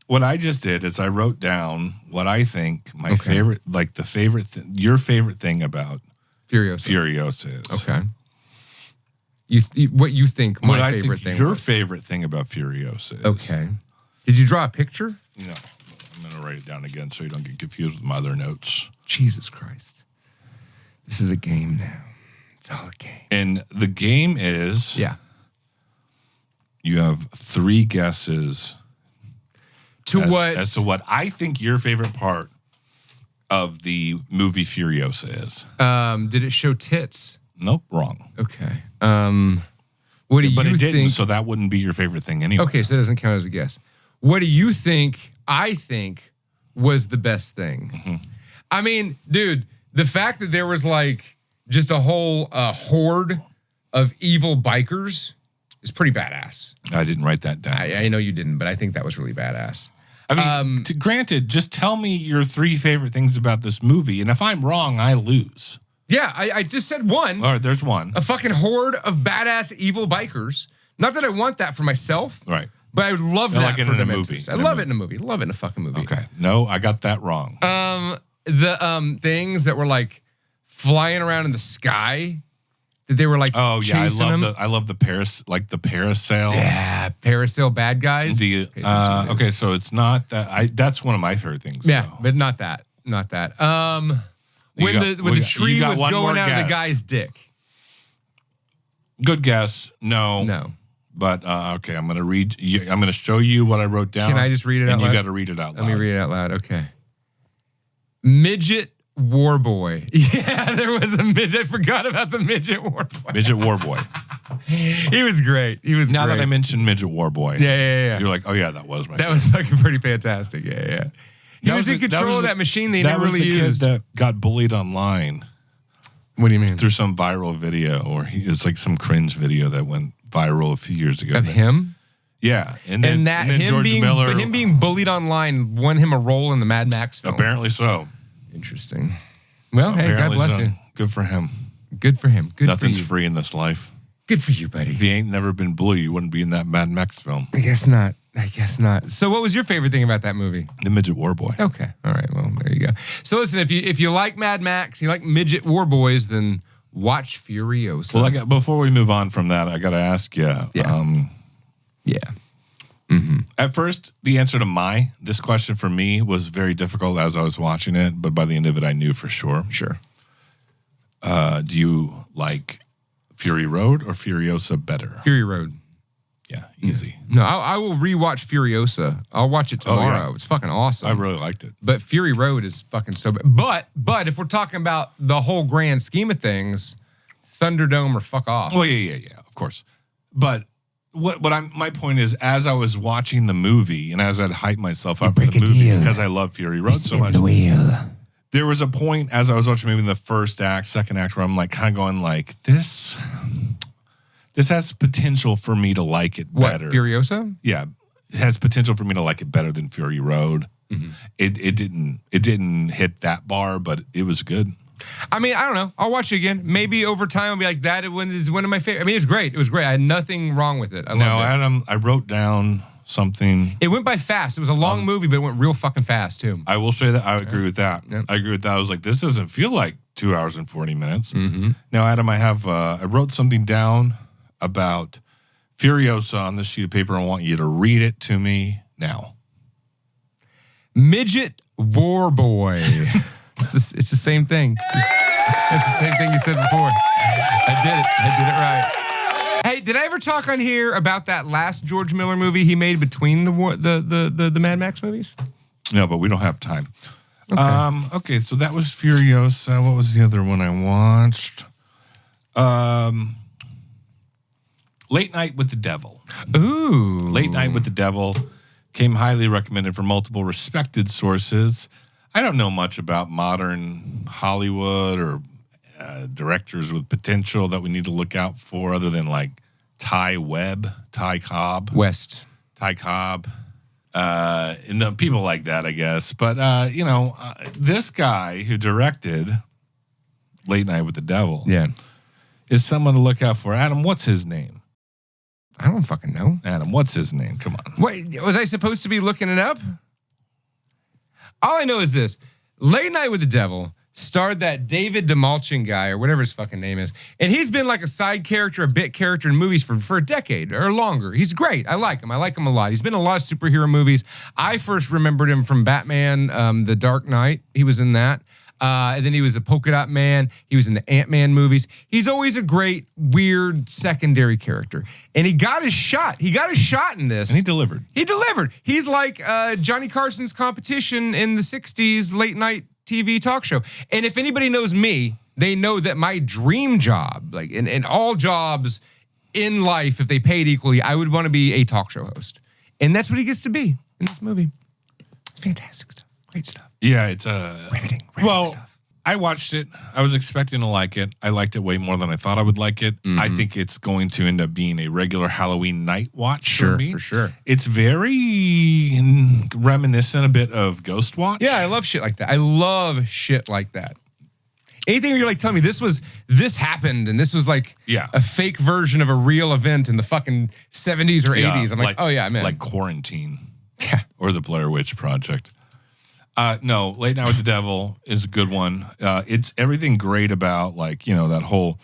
What I just did is I wrote down what I think my favorite, like your favorite thing about Furiosa is. Okay. What you think my favorite thing your was? favorite thing about Furiosa is. Okay. Did you draw a picture? No. I'm going to write it down again so you don't get confused with my other notes. Jesus Christ. This is a game now. It's all a game. And the game is... Yeah. You have 3 guesses as to what I think your favorite part of the movie Furiosa is. Did it show tits? Nope, wrong. Okay. What do But you it didn't, think? so that wouldn't be your favorite thing anyway. Okay, so it doesn't count as a guess. What do you think I think was the best thing? Mm-hmm. I mean, dude, the fact that there was like just a whole horde of evil bikers is pretty badass. I didn't write that down. I know you didn't, but I think that was really badass. I mean, granted, just tell me your 3 favorite things about this movie, and if I'm wrong, I lose. Yeah, I just said one. All right, there's one. A fucking horde of badass evil bikers. Not that I want that for myself. Right. But I would love I that like it for in a Dementis. movie. I love it in a movie. Love it in a fucking movie. Okay. No, I got that wrong. The things that were like flying around in the sky, that they were like chasing them. I love the parasail. Yeah, parasail bad guys. Okay, so it's not that. That's one of my favorite things. Yeah, though. but not that. When You the tree got was one going more out of the guess. guy's dick. Good guess. No. But okay, I'm gonna read. I'm gonna show you what I wrote down. Can I just read it out loud? And you got to read it out loud. Let me read it out loud. Okay. Midget War Boy. Yeah, there was a midget. I forgot about the Midget War Boy. Midget War Boy. He was great. Now that I mentioned Midget War Boy. Yeah. You're like, oh yeah, that was my. That was fucking pretty fantastic. Yeah. He was in control of that machine they never really used. That got bullied online. What do you mean? Through some viral video, or it's like some cringe video that went viral a few years ago. Of him? Yeah, and then him George Miller, being bullied online won him a role in the Mad Max film. Apparently so. Interesting. Well, hey, God bless you. Good for him. Good for him. Good Nothing's for you. free in this life. Good for you, buddy. If he ain't never been bullied, you wouldn't be in that Mad Max film. I guess not. So what was your favorite thing about that movie? The Midget War Boy. Okay. All right. Well, there you go. So listen, if you like Mad Max, you like Midget War Boys, then watch Furiosa. Well, before we move on from that, I got to ask you. Yeah. At first, the answer to this question for me was very difficult as I was watching it, but by the end of it, I knew for sure. Sure. Do you like Fury Road or Furiosa better? Fury Road. Yeah, easy. No, I will rewatch Furiosa. I'll watch it tomorrow. It's fucking awesome. I really liked it. But Fury Road is fucking so bad. But if we're talking about the whole grand scheme of things, Thunderdome or fuck off. Well, yeah, of course. But my point is, as I was watching the movie and as I'd hype myself up for the movie because I love Fury Road so much, there was a point as I was watching maybe in the first act, second act, where I'm like kind of going like, this has potential for me to like it better. What, Furiosa? Yeah, it has potential for me to like it better than Fury Road. Mm-hmm. It didn't hit that bar, but it was good. I mean, I don't know. I'll watch it again. Maybe over time I'll be like, that is one of my favorite. I mean, it's great. It was great. I had nothing wrong with it. I loved it. Adam, I wrote down something. It went by fast. It was a long movie, but it went real fucking fast too. I will say that I agree with that. Yeah. I agree with that. I was like, this doesn't feel like 2 hours and 40 minutes. Mm-hmm. Now, Adam, I wrote something down about Furiosa on this sheet of paper. I want you to read it to me now. Midget War Boy. It's the same thing. It's the same thing you said before. I did it right. Hey, did I ever talk on here about that last George Miller movie he made between the Mad Max movies? No, but we don't have time. Okay, so that was Furiosa. What was the other one I watched? Late Night with the Devil. Ooh. Late Night with the Devil came highly recommended from multiple respected sources. I don't know much about modern Hollywood or directors with potential that we need to look out for other than like Ty Cobb, and the people like that, I guess. But, this guy who directed Late Night with the Devil is someone to look out for. Adam, what's his name? I don't fucking know. Adam, what's his name? Come on. Wait, was I supposed to be looking it up? All I know is this. Late Night with the Devil starred that David DeMalchin guy or whatever his fucking name is. And he's been like a side character, a bit character in movies for a decade or longer. He's great. I like him. I like him a lot. He's been in a lot of superhero movies. I first remembered him from Batman, The Dark Knight. He was in that. And then he was a Polka Dot Man. He was in the Ant-Man movies. He's always a great, weird secondary character. And he got his shot. He got his shot in this. And he delivered. He delivered. He's like Johnny Carson's competition in the 60s late night TV talk show. And if anybody knows me, they know that my dream job, like in all jobs in life, if they paid equally, I would want to be a talk show host. And that's what he gets to be in this movie. It's fantastic stuff. Great stuff. Yeah, it's riveting stuff. I watched it. I was expecting to like it. I liked it way more than I thought I would like it. I think it's going to end up being a regular Halloween night watch for me. For sure. It's very reminiscent a bit of Ghost Watch. Yeah, I love shit like that. I love shit like that. Anything where you're like, tell me this happened and this was like a fake version of a real event in the fucking 70s or 80s. I'm like, oh yeah, man. Like Quarantine. Yeah. Or the Blair Witch Project. No, Late Night with the Devil is a good one. It's everything great about like, that whole,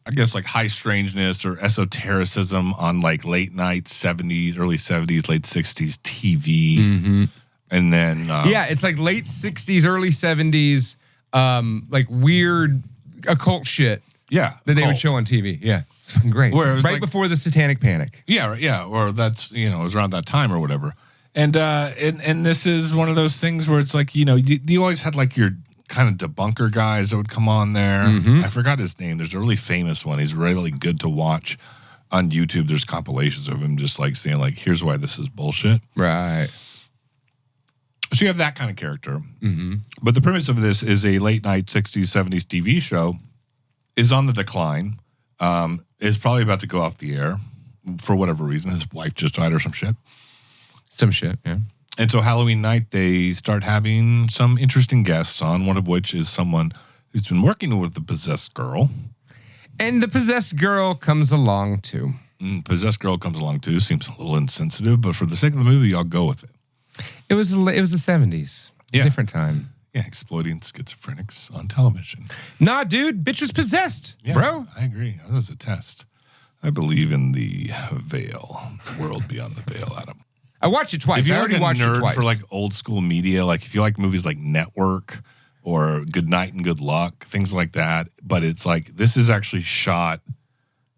I guess like high strangeness or esotericism on like late night 70s, early 70s, late 60s TV. Mm-hmm. And then... it's like late 60s, early 70s, like weird occult shit. Yeah. That they would show on TV. Yeah. It's fucking great. Where it was right before the Satanic Panic. Yeah. Or that's, it was around that time or whatever. And this is one of those things where it's like, you always had like your kind of debunker guys that would come on there. I forgot his name. There's a really famous one. He's really good to watch on YouTube. There's compilations of him just like saying like, here's why this is bullshit. Right. So you have that kind of character. Mm-hmm. But the premise of this is a late night 60s, 70s TV show is on the decline. Is probably about to go off the air for whatever reason. His wife just died or some shit. Some shit, yeah. And so Halloween night, they start having some interesting guests on, one of which is someone who's been working with the possessed girl. And the possessed girl comes along, too. Possessed girl comes along, too. Seems a little insensitive, but for the sake of the movie, I'll go with it. It was the 70s. Yeah. A different time. Yeah, exploiting schizophrenics on television. Nah, dude. Bitch was possessed, bro. I agree. That was a test. I believe in the veil, the world beyond the veil, Adam. I watched it twice. If you're I already watched it twice. For like old school media, like if you like movies like Network or Good Night and Good Luck, things like that, but it's like this is actually shot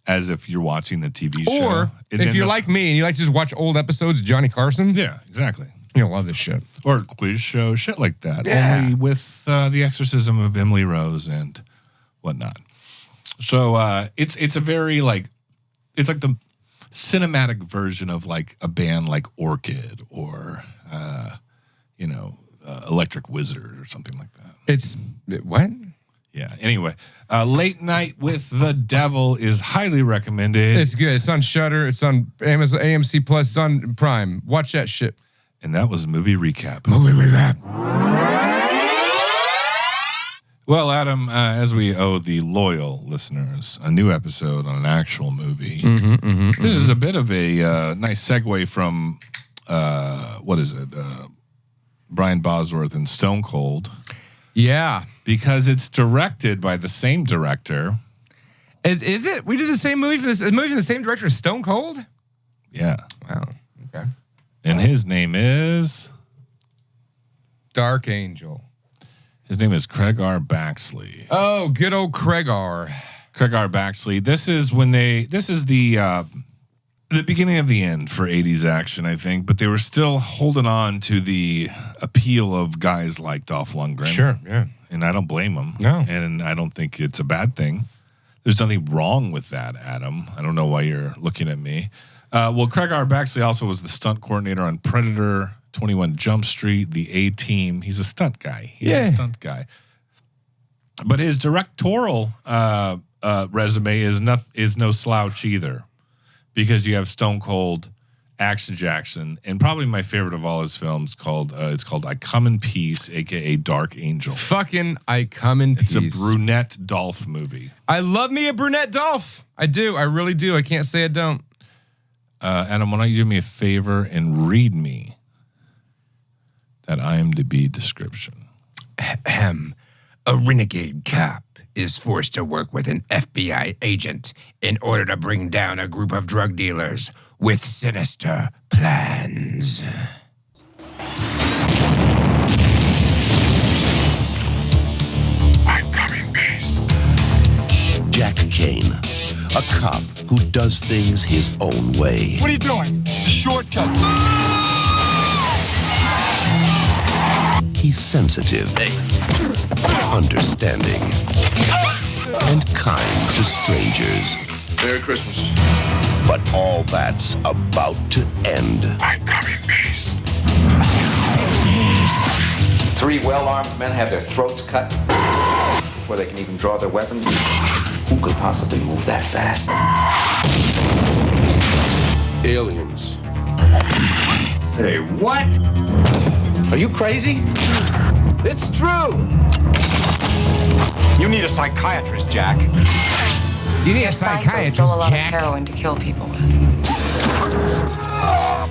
as if you're watching the TV show. Or if you're like me and you like to just watch old episodes of Johnny Carson. Yeah, exactly. You'll love this shit. Or quiz show, shit like that. Yeah. Only with the exorcism of Emily Rose and whatnot. So it's a very like, it's like the cinematic version of like a band like Orchid or Electric Wizard or something like that. It's what? Yeah. Anyway, Late Night with the Devil is highly recommended. It's good. It's on Shudder. It's on Amazon, AMC Plus. It's on Prime. Watch that shit. And that was movie recap. Movie recap. Well, Adam, as we owe the loyal listeners a new episode on an actual movie, this is a bit of a nice segue from, Brian Bosworth and Stone Cold. Yeah. Because it's directed by the same director. Is it? We did the same movie from the same director as Stone Cold? Yeah. Wow. Okay. And his name is? Dark Angel. His name is Craig R. Baxley. Oh, good old Craig R. Craig R. Baxley. This is the beginning of the end for 80s action, I think, but they were still holding on to the appeal of guys like Dolph Lundgren. Sure, yeah. And I don't blame them. No. And I don't think it's a bad thing. There's nothing wrong with that, Adam. I don't know why you're looking at me. Craig R. Baxley also was the stunt coordinator on Predator, 21 Jump Street, The A-Team. He's a stunt guy. He's a stunt guy. But his directorial resume is no slouch either, because you have Stone Cold, Action Jackson, and probably my favorite of all his films called I Come in Peace, aka Dark Angel. Fucking I Come in Peace. It's a brunette Dolph movie. I love me a brunette Dolph. I do. I really do. I can't say I don't. Adam, why don't you do me a favor and read me that IMDb description? A renegade cop is forced to work with an FBI agent in order to bring down a group of drug dealers with sinister plans. I'm coming, peace. Jack Kane, a cop who does things his own way. What are you doing? Shortcut. He's sensitive, understanding, and kind to strangers. Merry Christmas. But all that's about to end. I'm coming, peace. 3 well-armed men have their throats cut before they can even draw their weapons. Who could possibly move that fast? Aliens. Hey, what? Are you crazy? It's true. You need a psychiatrist, Jack. You need a psychiatrist, Jack. Heroin to kill people with.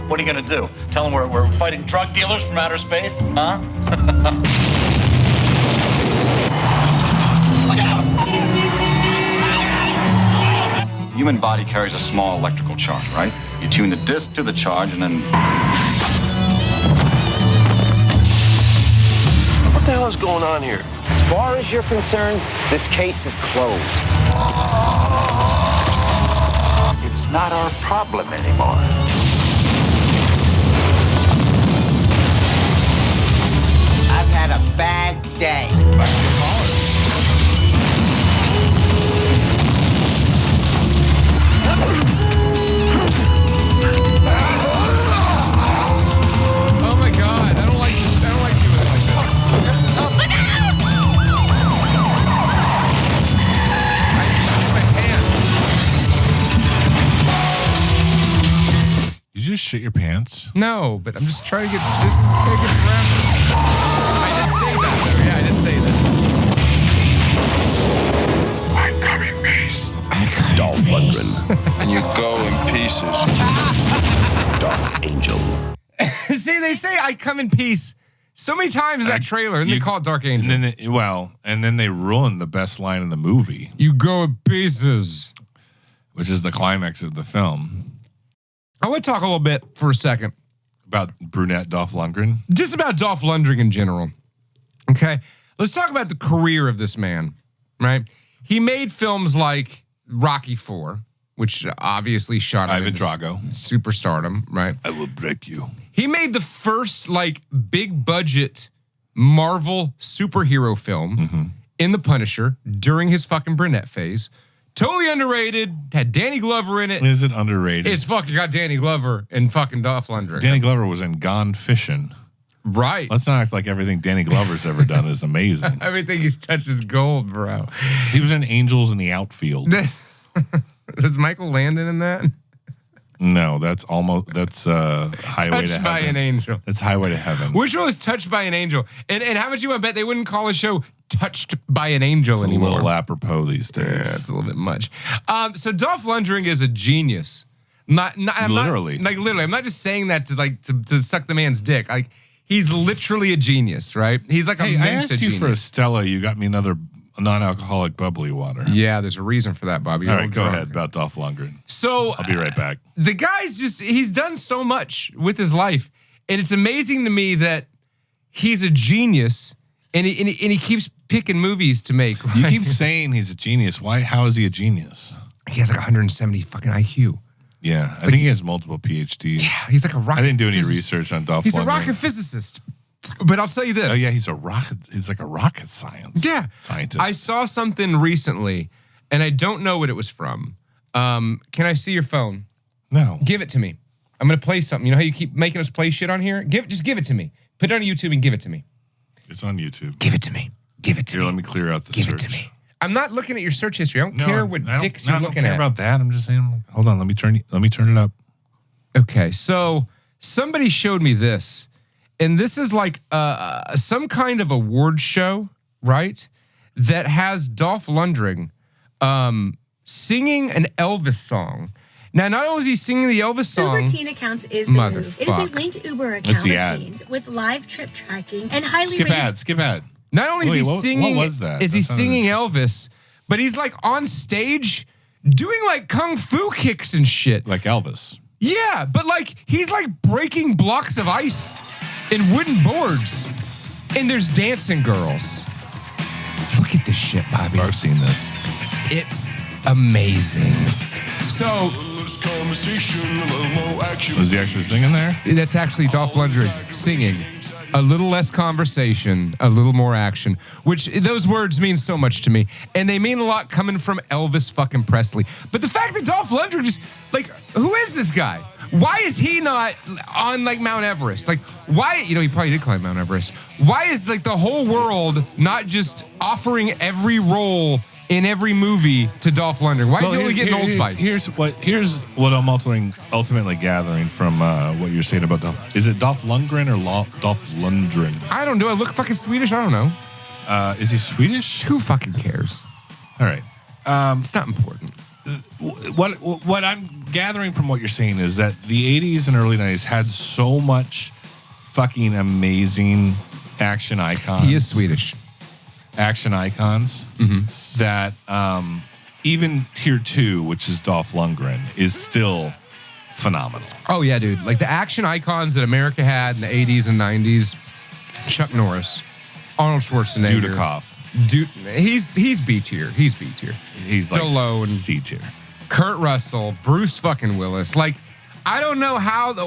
What are you gonna do? Tell them we're fighting drug dealers from outer space? Huh? Human body carries a small electrical charge, right? You tune the disc to the charge and then... What the hell is going on here? As far as you're concerned, this case is closed. It's not our problem anymore. I've had a bad day. Oh my God, I don't like this. I don't like doing it like this. I shit my pants. You just shit your pants? No, but I'm just trying to get this is taking forever. I did say that though. Yeah, I did say that. I'm coming, peace. Dolph Lundgren, And you go in pieces. Dark Angel. See, they say I come in peace so many times in that trailer, and they call it Dark Angel. And then they ruin the best line in the movie, You go in pieces. which is the climax of the film. I want to talk a little bit for a second About brunette Dolph Lundgren. just about Dolph Lundgren in general. Okay, let's talk about the career of this man. Right, he made films like Rocky IV, which obviously shot him Ivan into Drago. superstardom. Right, I will break you. he made the first like big budget Marvel superhero film in The Punisher during his fucking brunette phase. Totally underrated. Had Danny Glover in it. Is it underrated? It's fucking got Danny Glover and fucking Dolph Lundgren. Danny Glover was in Gone Fishing. Right. Let's not act like everything Danny Glover's ever done is amazing. Everything he's touched is gold, bro. He was in Angels in the Outfield. Was Michael Landon in that? No, that's Highway to Touched by Heaven. an Angel. That's Highway to Heaven. Which one was Touched by an Angel? And how much you want to bet they wouldn't call a show Touched by an Angel It's a anymore? little apropos these days. Yeah, it's a little bit much. So Dolph Lundgren is a genius. Literally. I'm not just saying that to suck the man's dick. Like he's literally a genius, right? He's like Hey, a I Mensa asked you genius. for a Stella. You got me another non-alcoholic bubbly water. Yeah, there's a reason for that, Bobby. All right, go ahead about Dolph Lundgren. So I'll be right back. the guy's he's done so much with his life, and it's amazing to me that he's a genius, and he keeps picking movies to make. You keep saying he's a genius. Why? How is he a genius? He has like 170 fucking IQ. Yeah, I think he has multiple PhDs. Yeah, he's like a rocket. I didn't do any physicist. research on Dolph He's Lundgren. a rocket physicist. But I'll tell you this. Oh yeah, he's like a rocket science. Yeah. Scientist. I saw something recently, and I don't know what it was from. Can I see your phone? No. Give it to me. I'm gonna play something. You know how you keep making us play shit on here? Just give it to me. Put it on YouTube and give it to me. It's on YouTube. Give it to me. Give it to Here, me. let me clear out the Give search. it to me. I'm not looking at your search history. I don't No, care what dicks you're looking I don't care at. about that. I'm just saying. Hold on. Let me turn it up. Okay, so somebody showed me this, and this is like some kind of award show, right? That has Dolph Lundgren singing an Elvis song. Now, not only is he singing the Elvis song, Uber Teen Accounts is the move. It is a Motherfuck. linked Uber Let's account see of ad. teens with live trip tracking and highly Skip rated. ad. Skip ad. Not only is he singing, what was that? is he singing Elvis, but he's like on stage doing like kung fu kicks and shit. Like Elvis. Yeah, but like he's like breaking blocks of ice and wooden boards. And there's dancing girls. Look at this shit, Bobby. I've seen this. It's amazing. So, was he actually singing there? That's actually Dolph Lundgren singing. A little less conversation, a little more action, which those words mean so much to me. And they mean a lot coming from Elvis fucking Presley. But the fact that Dolph Lundgren just, like, who is this guy? Why is he not on, like, Mount Everest? Like, why, he probably did climb Mount Everest. Why is, like, the whole world not just offering every role in every movie to Dolph Lundgren? Why is he only getting Old Spice? Here's what I'm ultimately gathering from what you're saying about Dolph. Is it Dolph Lundgren or Dolph Lundgren? I don't know. I look fucking Swedish. I don't know. Is he Swedish? Who fucking cares? All right. It's not important. What I'm gathering from what you're saying is that the 80s and early 90s had so much fucking amazing action icons. He is Swedish. Action icons that even tier 2, which is Dolph Lundgren, is still phenomenal. Oh yeah, dude. Like the action icons that America had in the 80s and 90s. Chuck Norris, Arnold Schwarzenegger, Dudikoff. He's B tier. He's B tier. He's Stallone, like C tier. Kurt Russell, Bruce fucking Willis. Like, I don't know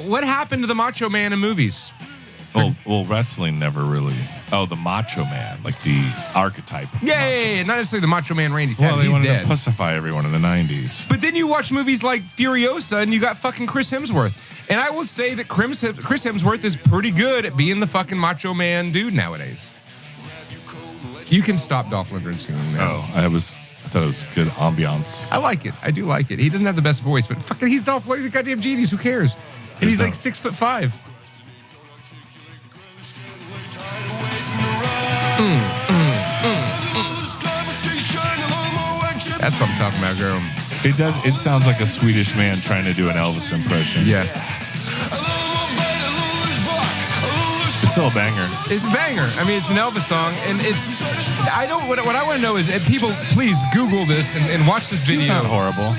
what happened to the Macho Man in movies. Well, wrestling never really. Oh, the Macho Man, like the archetype. Yeah, not necessarily the Macho Man Randy Savage. Well, they wanted dead. to pussify everyone in the 90s. But then you watch movies like Furiosa, and you got fucking Chris Hemsworth. And I will say that Chris Hemsworth is pretty good at being the fucking Macho Man dude nowadays. You can stop Dolph Lundgren singing now. Oh, I thought it was good ambiance. I like it. I do like it. He doesn't have the best voice, but fucking he's Dolph Lundgren. He's a goddamn genius. Who cares? And he's like 6'5". That's what I'm talking about, girl. It sounds like a Swedish man trying to do an Elvis impression. Yes. It's still a banger. It's a banger. I mean, it's an Elvis song, and what I want to know is, people, please Google this and watch this video. It's not horrible.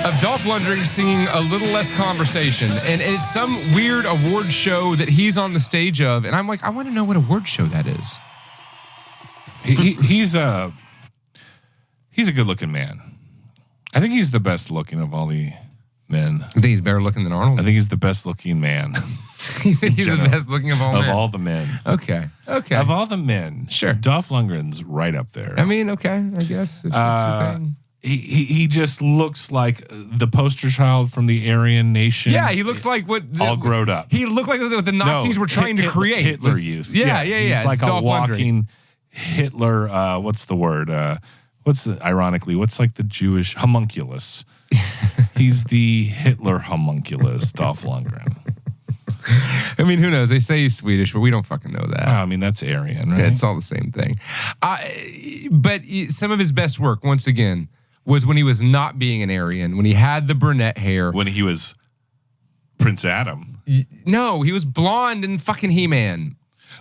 Of Dolph Lundgren singing A Little Less Conversation. And it's some weird award show that he's on the stage of. And I'm like, I want to know what award show that is. He's a good looking man. I think he's the best looking of all the men. I think he's better looking than Arnold. I think he's the best looking man. He's the best looking of all men. Of all the men. Okay. Of all the men. Sure. Dolph Lundgren's right up there. I mean, okay, I guess. If it's your thing. He just looks like the poster child from the Aryan nation. Yeah, he looks like all grown up. He looked like what the Nazis were trying to create. Hitler youth. Yeah. He's like a walking Hitler. What's the word? Ironically, what's like the Jewish homunculus? He's the Hitler homunculus, Dolph Lundgren. I mean, who knows? They say he's Swedish, but we don't fucking know that. I mean, that's Aryan, right? Yeah, it's all the same thing. But some of his best work, once again, was when he was not being an Aryan, when he had the brunette hair. When he was Prince Adam. No, he was blonde in fucking He-Man.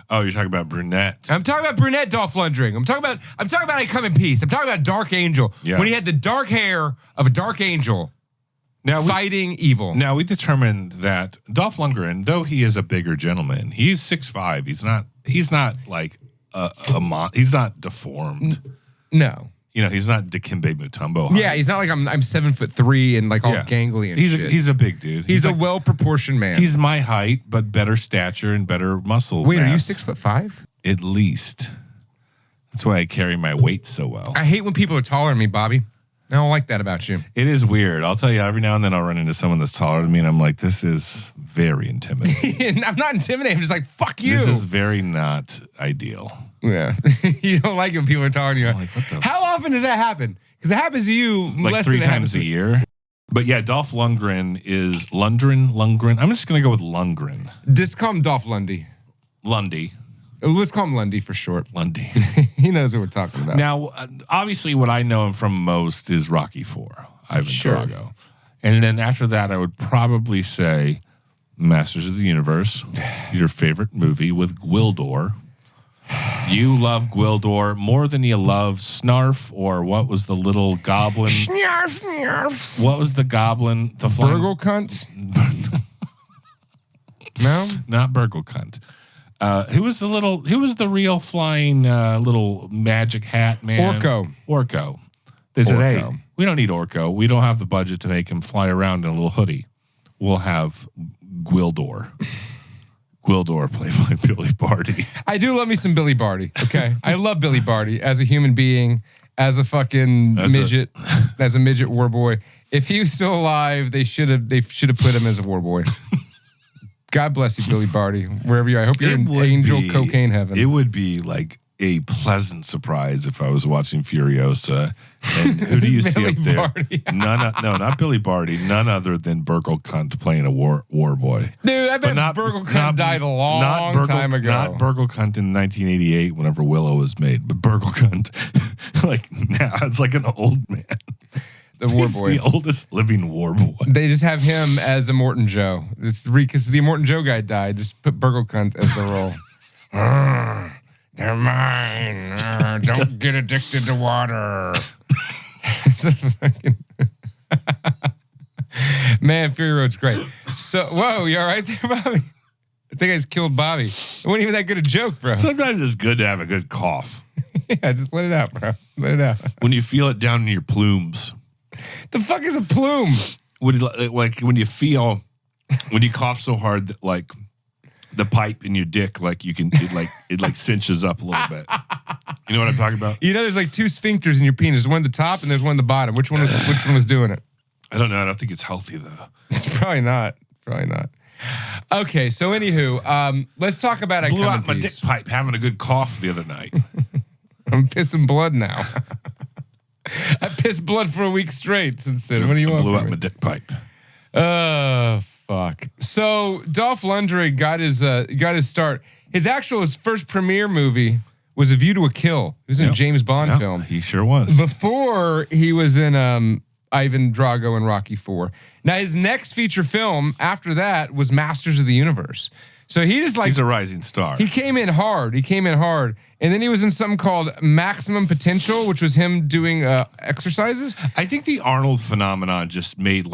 Oh, you're talking about Brunette. I'm talking about Brunette Dolph Lundgren. I'm talking about I Come in Peace. I'm talking about Dark Angel. Yeah. When he had the dark hair of a Dark Angel fighting evil. Now, we determined that Dolph Lundgren, though he is a bigger gentleman, he's 6'5". He's not like he's not deformed. No. He's not Dikembe Mutombo. Yeah, he's not like I'm 7'3" and like all gangly and shit. He's a big dude. He's a well-proportioned man. He's my height, but better stature and better muscle. Wait, mass. Are you 6'5"? At least. That's why I carry my weight so well. I hate when people are taller than me, Bobby. I don't like that about you. It is weird. I'll tell you, every now and then I'll run into someone that's taller than me, and I'm like, this is very intimidating. I'm not intimidated. I'm just like, fuck you. This is very not ideal. Yeah. You don't like it when people are taller than you. Like, how often does that happen? Because it happens to you like less 3 than times a year. But yeah, Dolph Lundgren is Lundgren. I'm just going to go with Lundgren. Just call him Dolph Lundy. Lundy. Let's call him Lundy for short. Lundy. He knows what we're talking about. Now, obviously, what I know him from most is Rocky IV, Ivan Drago. And then after that, I would probably say Masters of the Universe, your favorite movie with Gwildor. You love Gwildor more than you love Snarf, or what was the little goblin? Snarf, snarf. What was the goblin? The Burgle cunt? No? Not Burgle cunt. Who was the real flying little magic hat man? Orko. They said, hey, we don't need Orko. We don't have the budget to make him fly around in a little hoodie. We'll have Gwildor. Gwildor played by Billy Barty. I do love me some Billy Barty. Okay. I love Billy Barty as a human being, as a fucking midget, as a midget war boy. If he was still alive, they should have put him as a war boy. God bless you, Billy Barty, wherever you are. I hope you're in angel cocaine heaven. It would be like a pleasant surprise if I was watching Furiosa. And who do you see up there? Not Billy Barty. None other than Burgle Cunt playing a war boy. Dude, I bet Burgle Cunt died a long time ago. Not Burgle Cunt in 1988 whenever Willow was made, but Burgle Cunt like now. It's like an old man. The war boy. The oldest living war boy. They just have him as Immortan Joe. It's because the Immortan Joe guy died. Just put Burgle Cunt as the role. They're mine. Don't get addicted to water. Man, Fury Road's great. So, whoa, you all right there, Bobby? I think I just killed Bobby. It wasn't even that good a joke, bro. Sometimes it's good to have a good cough. Yeah, just let it out, bro. Let it out. When you feel it down in your plumes. The fuck is a plume? When you cough so hard that like the pipe in your dick, like you can, it cinches up a little bit. You know what I'm talking about? You know, there's like two sphincters in your penis. There's one at the top and there's one at the bottom. Which one was doing it? I don't know. I don't think it's healthy though. It's probably not. Okay, so anywho, let's talk about blew out my dick pipe having a good cough the other night. I'm pissing blood now. I pissed blood for a week straight since then. What do you want? Blew out my dick pipe. Oh, fuck. So Dolph Lundgren got his start. His first premiere movie was A View to a Kill. He was in a James Bond film. He sure was. Before he was in Ivan Drago and Rocky IV. Now his next feature film after that was Masters of the Universe. So he's a rising star. He came in hard. And then he was in something called Maximum Potential, which was him doing exercises. I think the Arnold phenomenon just made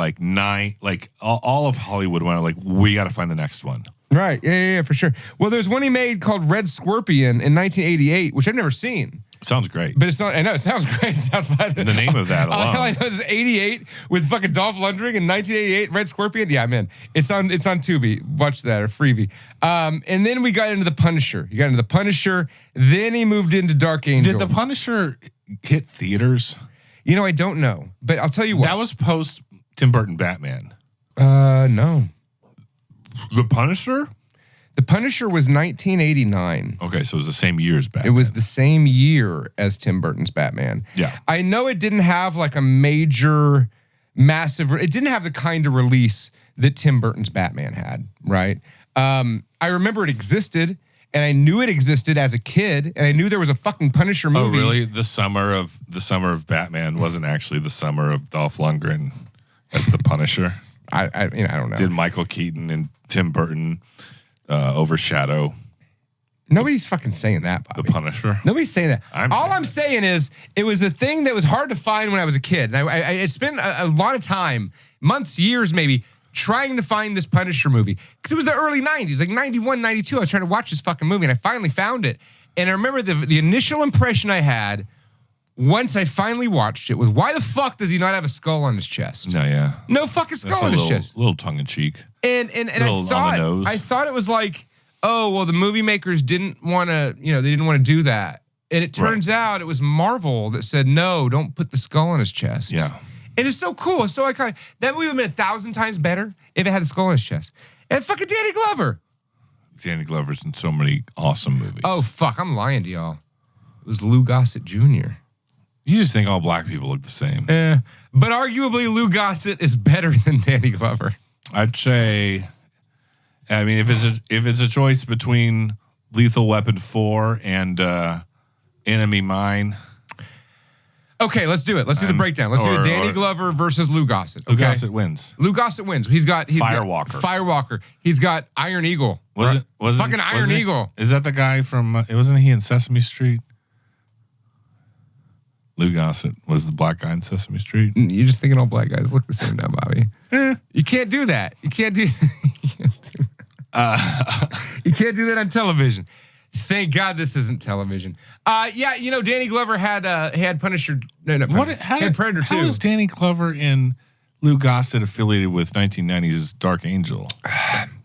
all of Hollywood went we got to find the next one. Right. Yeah, for sure. Well, there's one he made called Red Scorpion in 1988, which I've never seen. Sounds great. But it's not, I know, it sounds great. It sounds fun. The name of that alone. All I know is 88 with fucking Dolph Lundgren in 1988, Red Scorpion. Yeah, man. It's on Tubi. Watch that, or Freevee. And then we got into The Punisher. He got into The Punisher. Then he moved into Dark Angel. Did The Punisher hit theaters? You know, I don't know. But I'll tell you what. That was post Tim Burton Batman. No. The Punisher? The Punisher was 1989. Okay, so it was the same year as Batman. It was the same year as Tim Burton's Batman. Yeah. I know it didn't have like a major, massive, it didn't have the kind of release that Tim Burton's Batman had, right? I remember it existed, and I knew it existed as a kid, and I knew there was a fucking Punisher movie. Oh, really? The summer of Batman wasn't actually the summer of Dolph Lundgren as the Punisher? I don't know. Did Michael Keaton and Tim Burton overshadow? Nobody's fucking saying that, Bobby. The Punisher? Nobody's saying that. All I'm saying is it was a thing that was hard to find when I was a kid. And I spent a lot of time, months, years maybe, trying to find this Punisher movie. Because it was the early 90s, like 91, 92. I was trying to watch this fucking movie, and I finally found it. And I remember the initial impression I had once I finally watched it was, why the fuck does he not have a skull on his chest? No, yeah. No fucking skull on his chest. A little tongue-in-cheek. And I thought it was like, oh, well, the movie makers didn't want to, they didn't want to do that. And it turns out it was Marvel that said, no, don't put the skull on his chest. Yeah. And it's so cool. It's so iconic. That movie would have been 1,000 times better if it had a skull on his chest. And fucking Danny Glover. Danny Glover's in so many awesome movies. Oh, fuck. I'm lying to y'all. It was Lou Gossett Jr. You just think all black people look the same. But arguably, Lou Gossett is better than Danny Glover. I'd say, I mean, if it's a choice between Lethal Weapon 4 and Enemy Mine, Okay, let's do it. Let's do the breakdown. Let's do Danny Glover versus Lou Gossett. Okay? Lou Gossett wins. Lou Gossett wins. He's got Firewalker. He's got Iron Eagle. Was Iron Eagle. Is that the guy from? Wasn't he in Sesame Street? Lou Gossett was the black guy in Sesame Street. You're just thinking all black guys look the same now, Bobby. You can't do that. You can't do that on television. Thank God this isn't television. Danny Glover had Punisher. No, Punisher. Had Predator too. How is Danny Glover and Lou Gossett affiliated with 1990s Dark Angel?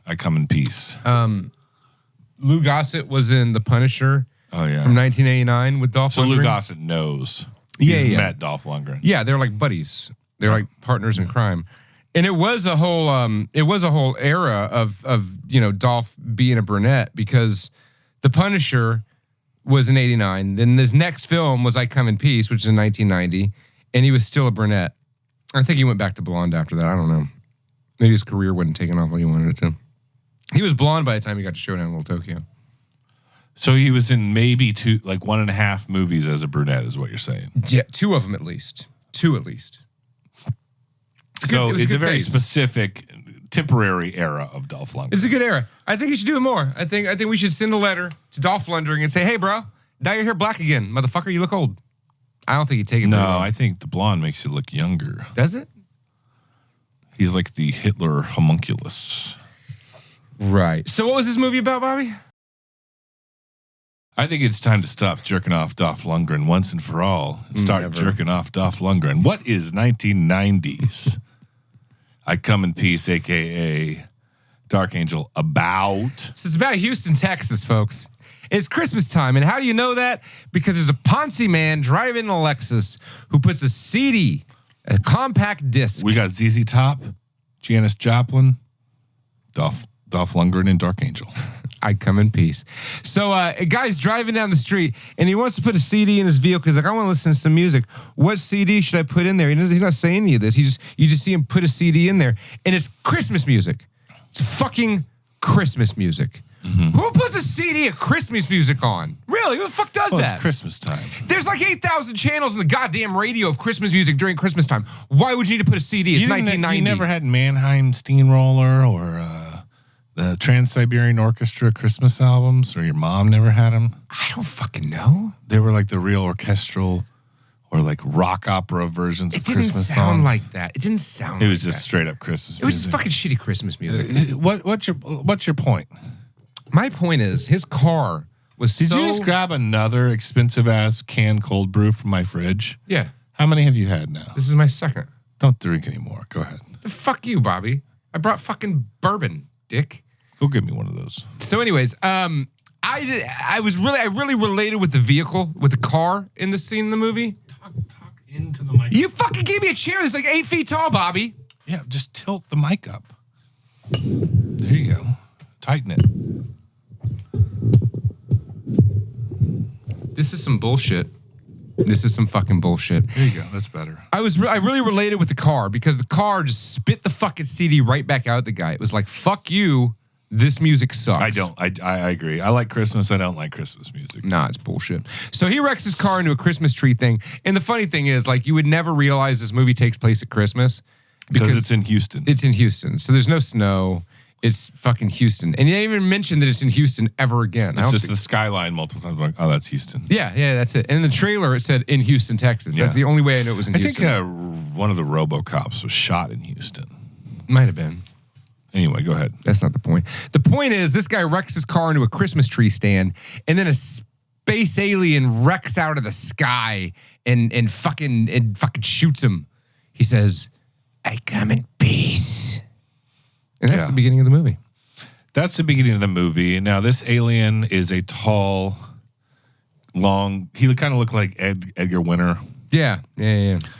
I Come in Peace. Lou Gossett was in The Punisher. Oh yeah, from 1989 with Dolph Lundgren. So Lou Gossett knows. He's met Dolph Lundgren. Yeah, they're like buddies. They're like partners in crime. And it was a whole era of Dolph being a brunette, because The Punisher was in 89. Then his next film was I Come in Peace, which is in 1990, and he was still a brunette. I think he went back to blonde after that. I don't know. Maybe his career wasn't taking off like he wanted it to. He was blonde by the time he got to Showdown in Little Tokyo. So he was in maybe 1.5 movies as a brunette, is what you're saying? Yeah, 2 of them at least. 2 at least. It's a very specific, temporary era of Dolph Lundgren. It's a good era. I think you should do it more. I think we should send a letter to Dolph Lundgren and say, "Hey, bro, dye your hair black again, motherfucker. You look old." I don't think he'd take it. No, I think the blonde makes you look younger. Does it? He's like the Hitler homunculus. Right. So what was this movie about, Bobby? I think it's time to stop jerking off Dolph Lundgren once and for all and start jerking off Dolph Lundgren. What is 1990s I Come in Peace, a.k.a. Dark Angel, about? So it's about Houston, Texas, folks. It's Christmas time, and how do you know that? Because there's a Ponzi man driving a Lexus who puts a CD, a compact disc. We got ZZ Top, Janis Joplin, Dolph Lundgren, and Dark Angel. I Come in Peace. So a guy's driving down the street, and he wants to put a CD in his vehicle. He's like, I want to listen to some music. What CD should I put in there? He's not saying any of this. You just see him put a CD in there, and it's Christmas music. It's fucking Christmas music. Mm-hmm. Who puts a CD of Christmas music on? Really? Who the fuck does that? It's Christmas time. There's like 8,000 channels in the goddamn radio of Christmas music during Christmas time. Why would you need to put a CD? It's 1990. You never had Mannheim Steamroller or the Trans-Siberian Orchestra Christmas albums, or your mom never had them? I don't fucking know. They were like the real orchestral or like rock opera versions of Christmas songs. It didn't sound like that. It didn't sound like that. It was just straight up Christmas music. It was just fucking shitty Christmas music. What's your point? My point is, his car was Did you just grab another expensive ass canned cold brew from my fridge? Yeah. How many have you had now? This is my second. Don't drink anymore. Go ahead. Fuck you, Bobby. I brought fucking bourbon, dick. Go get me one of those. So anyways, I really related with the vehicle, with the car in the scene in the movie. Talk into the mic. You fucking gave me a chair that's like 8 feet tall, Bobby. Yeah, just tilt the mic up. There you go. Tighten it. This is some bullshit. This is some fucking bullshit. There you go. That's better. I really related with the car because the car just spit the fucking CD right back out at the guy. It was like, fuck you. This music sucks. I agree. I like Christmas. I don't like Christmas music. Nah, it's bullshit. So he wrecks his car into a Christmas tree thing. And the funny thing is, like, you would never realize this movie takes place at Christmas. Because it's in Houston. It's in Houston. So there's no snow. It's fucking Houston. And you didn't even mention that it's in Houston ever again. It's just the skyline multiple times. Like, oh, that's Houston. Yeah, that's it. And in the trailer, it said in Houston, Texas. That's the only way I know it was in Houston. I think one of the RoboCops was shot in Houston. Might have been. Anyway, go ahead. That's not the point. The point is, this guy wrecks his car into a Christmas tree stand, and then a space alien wrecks out of the sky and fucking shoots him. He says, I come in peace. And that's the beginning of the movie. That's the beginning of the movie. Now, this alien is a tall, long, he kind of looked like Edgar Winter. Yeah.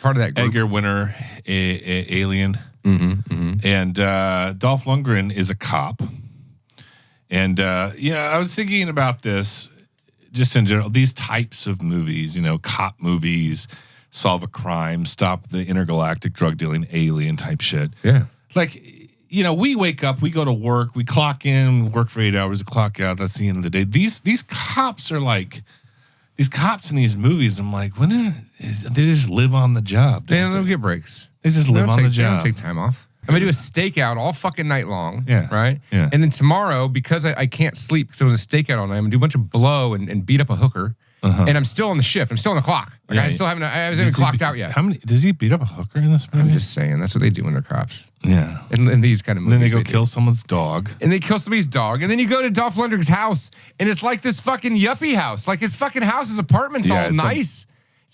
Part of that group. Edgar Winter alien. Mm-hmm. And Dolph Lundgren is a cop. And, I was thinking about this just in general. These types of movies, cop movies, solve a crime, stop the intergalactic drug dealing alien type shit. Yeah. Like, we wake up, we go to work, we clock in, work for 8 hours, clock out. That's the end of the day. These cops are like, these cops in these movies, I'm like, they just live on the job. They don't get breaks. They just live on the job. They don't take time off. I'm going to do a stakeout all fucking night long. Yeah. Right? Yeah. And then tomorrow, because I can't sleep because I was a stakeout all night, I'm going to do a bunch of blow and beat up a hooker. And I'm still on the shift. I'm still on the clock. Like I haven't clocked out yet. How many? Does he beat up a hooker in this movie? I'm just saying. That's what they do when they're cops. Yeah. In these kind of movies. And then they go kill someone's dog. And they kill somebody's dog. And then you go to Dolph Lundgren's house, and it's like this fucking yuppie house. Like his fucking house, his apartment's all nice.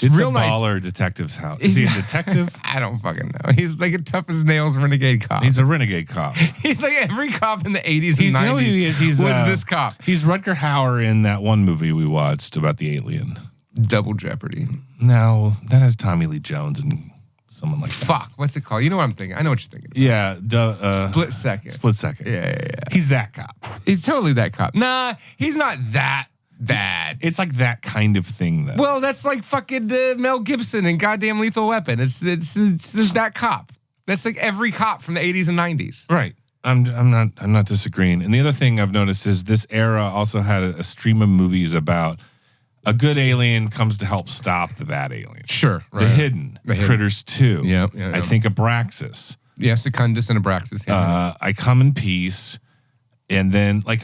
It's real a nice. baller detective's house. Is he a detective? I don't fucking know. He's like a tough as nails renegade cop. He's a renegade cop. He's like every cop in the 80s and 90s. You know who he is? He's this cop. He's Rutger Hauer in that one movie we watched about the alien. Double Jeopardy. No, that has Tommy Lee Jones and someone like that. Fuck. What's it called? You know what I'm thinking. I know what you're thinking. Yeah. Split Second. Split Second. Yeah. He's that cop. He's totally that cop. Nah, he's not that bad. It's like that kind of thing, though. Well, that's like fucking Mel Gibson and goddamn Lethal Weapon. It's that cop. That's like every cop from the 80s and 90s. Right. I'm not disagreeing. And the other thing I've noticed is this era also had a stream of movies about a good alien comes to help stop the bad alien. Sure. Right. The Hidden. Critters 2. Yep. I think Abraxas. Yeah, Secundus and Abraxas. Yeah. I Come in Peace. And then, like,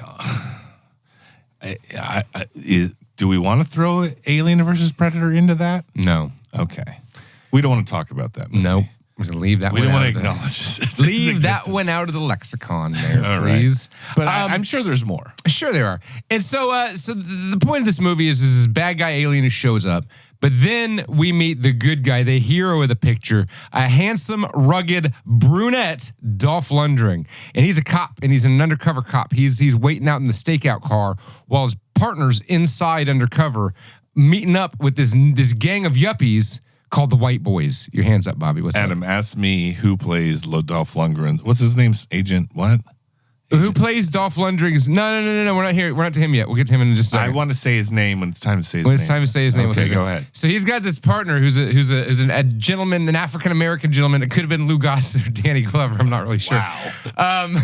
do we want to throw Alien versus Predator into that? No. Okay. We don't want to talk about that movie. Nope. We're going to leave that we one out. We don't want to acknowledge this. Leave that one out of the lexicon there, All please. Right. But I'm sure there's more. Sure there are. And so the point of this movie is this bad guy alien who shows up. But then we meet the good guy, the hero of the picture, a handsome, rugged brunette, Dolph Lundgren. And he's a cop, and he's an undercover cop. He's waiting out in the stakeout car while his partner's inside undercover, meeting up with this gang of yuppies called the White Boys. Your hands up, Bobby. What's Adam, up? ask me who plays Dolph Lundgren. What's his name? Agent what? Who plays Dolph Lundgren's? No. We're not here. We're not to him yet. We'll get to him in just a second. I want to say his name when it's time to say his name. When it's time to say his name. Okay, go ahead. So he's got this partner who's a gentleman, an African American gentleman. It could have been Lou Gossett or Danny Glover. I'm not really sure. Wow.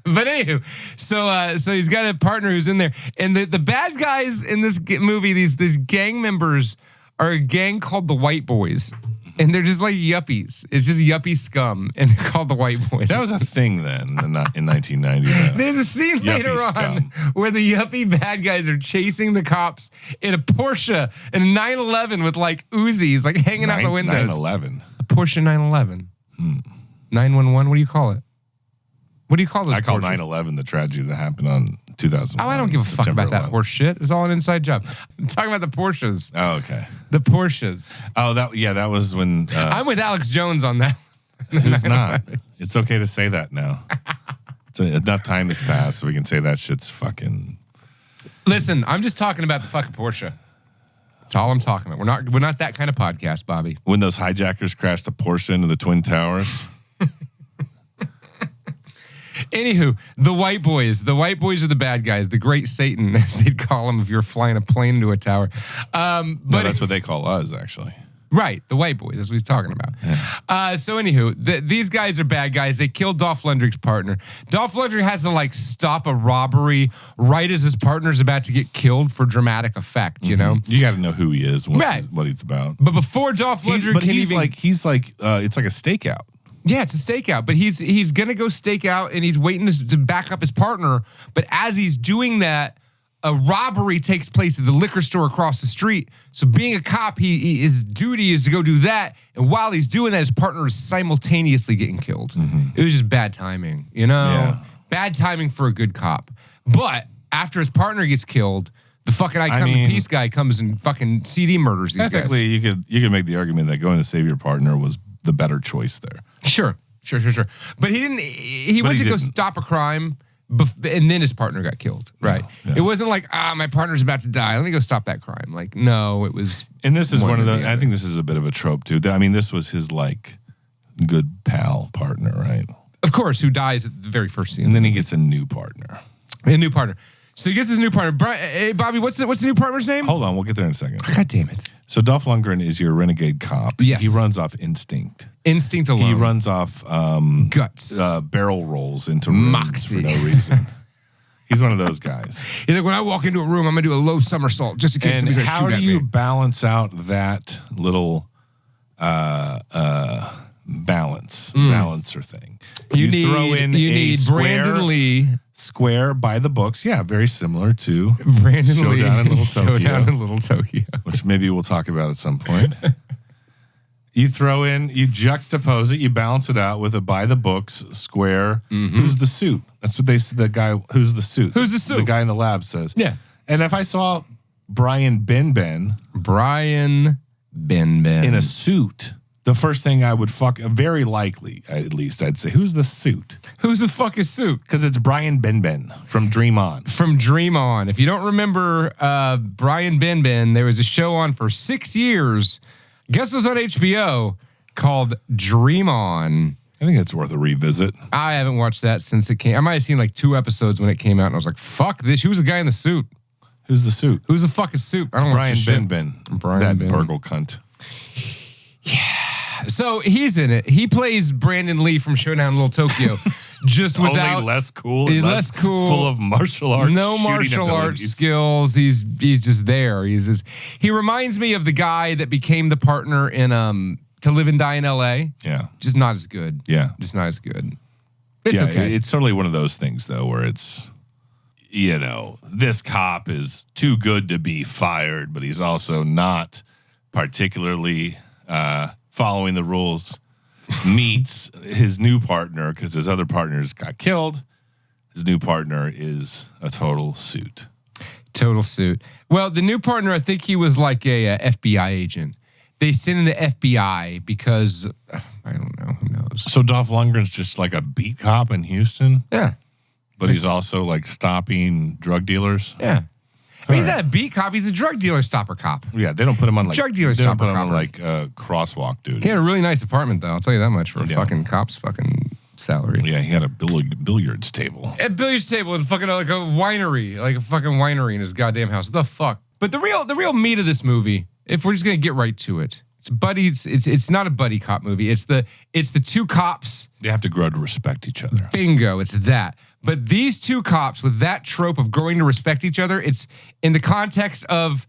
But anywho, so he's got a partner who's in there, and the bad guys in this movie, these gang members are a gang called the White Boys. And they're just like yuppies. It's just yuppie scum, and they're called the White Boys. That was a thing then, in 1990. There's a scene later on where the yuppie bad guys are chasing the cops in a Porsche and a 911 with like Uzis, like hanging out the windows. 911. A Porsche 911. 911. What do you call it? What do you call those? I call Porsches? 9/11 the tragedy that happened on 2000. Oh, I don't give a fuck about that horse shit. It was all an inside job. I'm talking about the Porsches. Oh, okay. The Porsches. Oh, that was when. I'm with Alex Jones on that. Who's not? It's okay to say that now. Enough time has passed so we can say that shit's fucking. Listen, I'm just talking about the fucking Porsche. That's all I'm talking about. We're not that kind of podcast, Bobby. When those hijackers crashed a Porsche into the Twin Towers. Anywho, the White Boys. The White Boys are the bad guys. The Great Satan, as they'd call them if you're flying a plane into a tower. But that's what they call us, actually. Right, the White Boys. That's what he's talking about. Yeah. So anywho, these guys are bad guys. They killed Dolph Lundgren's partner. Dolph Lundgren has to like stop a robbery right as his partner's about to get killed for dramatic effect. You know, you got to know who he is, right? What he's about. But before Dolph Lundgren he's like it's like a stakeout. Yeah, it's a stakeout, but he's gonna go stake out and he's waiting to back up his partner. But as he's doing that, a robbery takes place at the liquor store across the street. So being a cop, his duty is to go do that. And while he's doing that, his partner is simultaneously getting killed. Mm-hmm. It was just bad timing, you know? Yeah. Bad timing for a good cop. But after his partner gets killed, the fucking I Come in Peace guy comes and fucking CD murders these guys. Technically, you could make the argument that going to save your partner was the better choice there. Sure. But he didn't. He went to go stop a crime, and then his partner got killed. Right. Yeah. It wasn't like my partner's about to die. Let me go stop that crime. Like no, it was. And this is one of the. I think this is a bit of a trope too. I mean, this was his like good pal partner, right? Of course, who dies at the very first scene, and then he gets a new partner. So he gets his new partner. Hey, Bobby, what's the new partner's name? Hold on, we'll get there in a second. God damn it. So Dolph Lundgren is your renegade cop. Yes. He runs off instinct. Instinct alone. He runs off guts. Barrel rolls into rooms for no reason. He's one of those guys. He's like, when I walk into a room, I'm gonna do a low somersault just in case And somebody's gonna how shoot do at you me. balance out that little balancer thing? You need Brandon Lee. Square by the books. Yeah, very similar to Brandon Lee. Showdown in Little Tokyo. Showdown in Little Tokyo. Which maybe we'll talk about at some point. You throw in, you juxtapose it, you balance it out with a by the books square. Who's the suit? That's what they said. The guy who's the suit. Who's the suit? The guy in the lab says. Yeah. And if I saw Brian Benben in a suit, the first thing I would very likely, at least, I'd say, who's the suit? Who's the fuck is suit? Because it's Brian Benben from Dream On. From Dream On. If you don't remember Brian Benben, there was a show on for 6 years. Guess it was on HBO called Dream On. I think it's worth a revisit. I haven't watched that since it came. I might have seen like 2 episodes when it came out, and I was like, "Fuck this!" Who was the guy in the suit? Who's the suit? Who's the fuck is suit? I don't Brian watch this shit. Benben. Brian That Benben. burgle cunt. So he's in it. He plays Brandon Lee from Showdown in Little Tokyo, just without Only less cool, and less cool, full of martial arts. no shooting martial arts abilities. skills. He's just there. He reminds me of the guy that became the partner in To Live and Die in L.A. Yeah, Just not as good. yeah, Just not as good. It's yeah. okay. It's totally one of those things though, where it's, this cop is too good to be fired, but he's also not particularly following the rules. Meets his new partner because his other partners got killed. His new partner is a total suit. Total suit. Well, the new partner, I think he was like a FBI agent. They sent in the FBI because I don't know. Who knows? So Dolph Lundgren's just like a beat cop in Houston, Yeah. but he's also like stopping drug dealers. Yeah. But he's not a beat cop. He's a drug dealer stopper cop. Yeah, they don't put him on like Drug dealer they don't stopper put him on copper. like crosswalk duty. He had a really nice apartment, though. I'll tell you that much for a Yeah. fucking cop's fucking salary. Yeah, he had a billiards table. A billiards table and fucking like a winery, like a fucking winery in his goddamn house. The fuck. But the real meat of this movie, if we're just gonna get right to it, it's not a buddy cop movie. It's the 2 cops. They have to grow to respect each other. Bingo, it's that. But these 2 cops with that trope of growing to respect each other, it's in the context of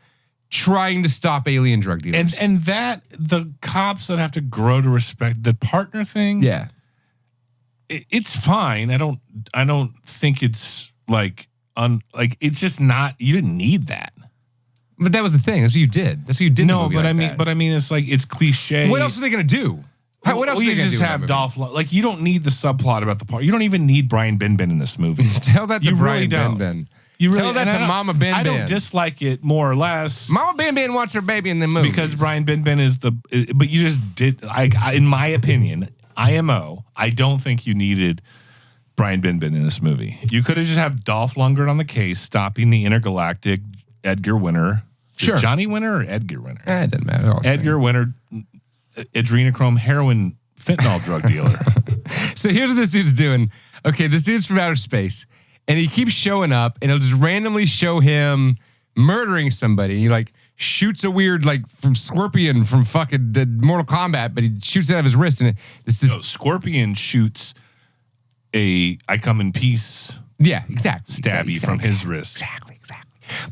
trying to stop alien drug dealers. And that the cops that have to grow to respect the partner thing. Yeah. It's fine. I don't think it's like it's just not. You didn't need that. But that was the thing. That's what you did. That's what you did. No, but I mean, it's like it's cliche. What else are they gonna do? What else are you they gonna just do? have Dolph? Like you don't need the subplot about the part. You don't even need Brian Benben in this movie. Tell that to You Brian really don't. Ben. You really Tell that and to I don't- Mama Ben I don't Ben. dislike it more or less. Mama Ben Ben wants her baby in the movie Because Brian Benben is but you just did. In my opinion, IMO. I don't think you needed Brian Benben in this movie. You could have just have Dolph Lundgren on the case, stopping the intergalactic Edgar Winter. Sure. Johnny Winter or Edgar Winter? It doesn't matter. Edgar Winter, adrenochrome heroin fentanyl drug dealer. So here's what this dude's doing. Okay, this dude's from outer space, and he keeps showing up, and it'll just randomly show him murdering somebody. He like shoots a weird like from Scorpion from fucking Mortal Kombat, but he shoots it out of his wrist, and this No, Scorpion shoots a I come in peace yeah, exactly stabby from his wrist. Exactly.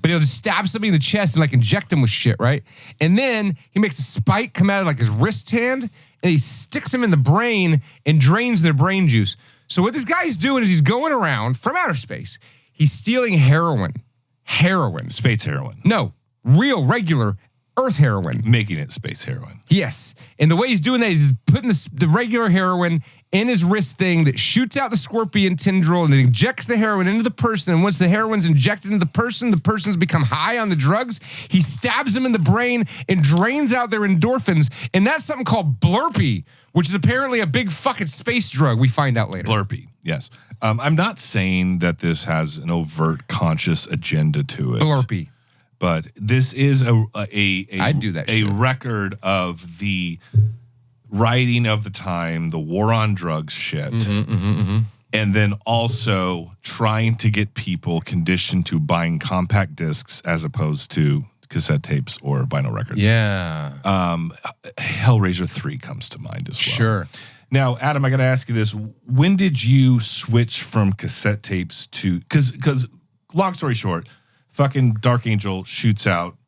But he'll just stab somebody in the chest and like inject them with shit, right? And then he makes a spike come out of like his wrist hand, and he sticks him in the brain and drains their brain juice. So what this guy's doing is he's going around from outer space. He's stealing heroin. Space heroin. No, real, regular Earth heroin. Making it space heroin. Yes. And the way he's doing that is he's putting the regular heroin in his wrist thing that shoots out the scorpion tendril and it injects the heroin into the person. And once the heroin's injected into the person's become high on the drugs. He stabs them in the brain and drains out their endorphins. And that's something called Blurpee, which is apparently a big fucking space drug we find out later. Blurpee, yes. I'm not saying that this has an overt conscious agenda to it. Blurpee. But this is I'd do that a shit. record of the writing of the time, the war on drugs shit. And then also trying to get people conditioned to buying compact discs as opposed to cassette tapes or vinyl records. Yeah. Hellraiser 3 comes to mind as well. Sure. Now, Adam, I got to ask you this. When did you switch from cassette tapes to... Because long story short, fucking Dark Angel shoots out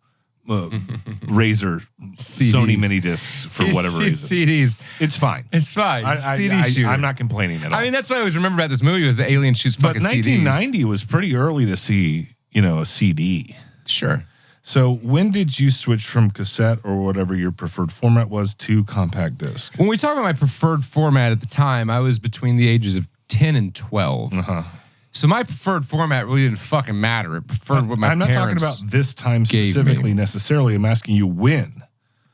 Razor Sony mini discs for whatever reason. CDs. It's fine. It's fine. I'm not complaining at all. I mean, that's what I always remember about this movie was the alien shoots fucking But CDs. 1990 was pretty early to see, a CD. Sure. So when did you switch from cassette or whatever your preferred format was to compact disc? When we talk about my preferred format at the time, I was between the ages of 10 and 12. Uh-huh. So my preferred format really didn't fucking matter. It preferred what my I'm not talking parents about this time gave specifically me. necessarily. I'm asking you when.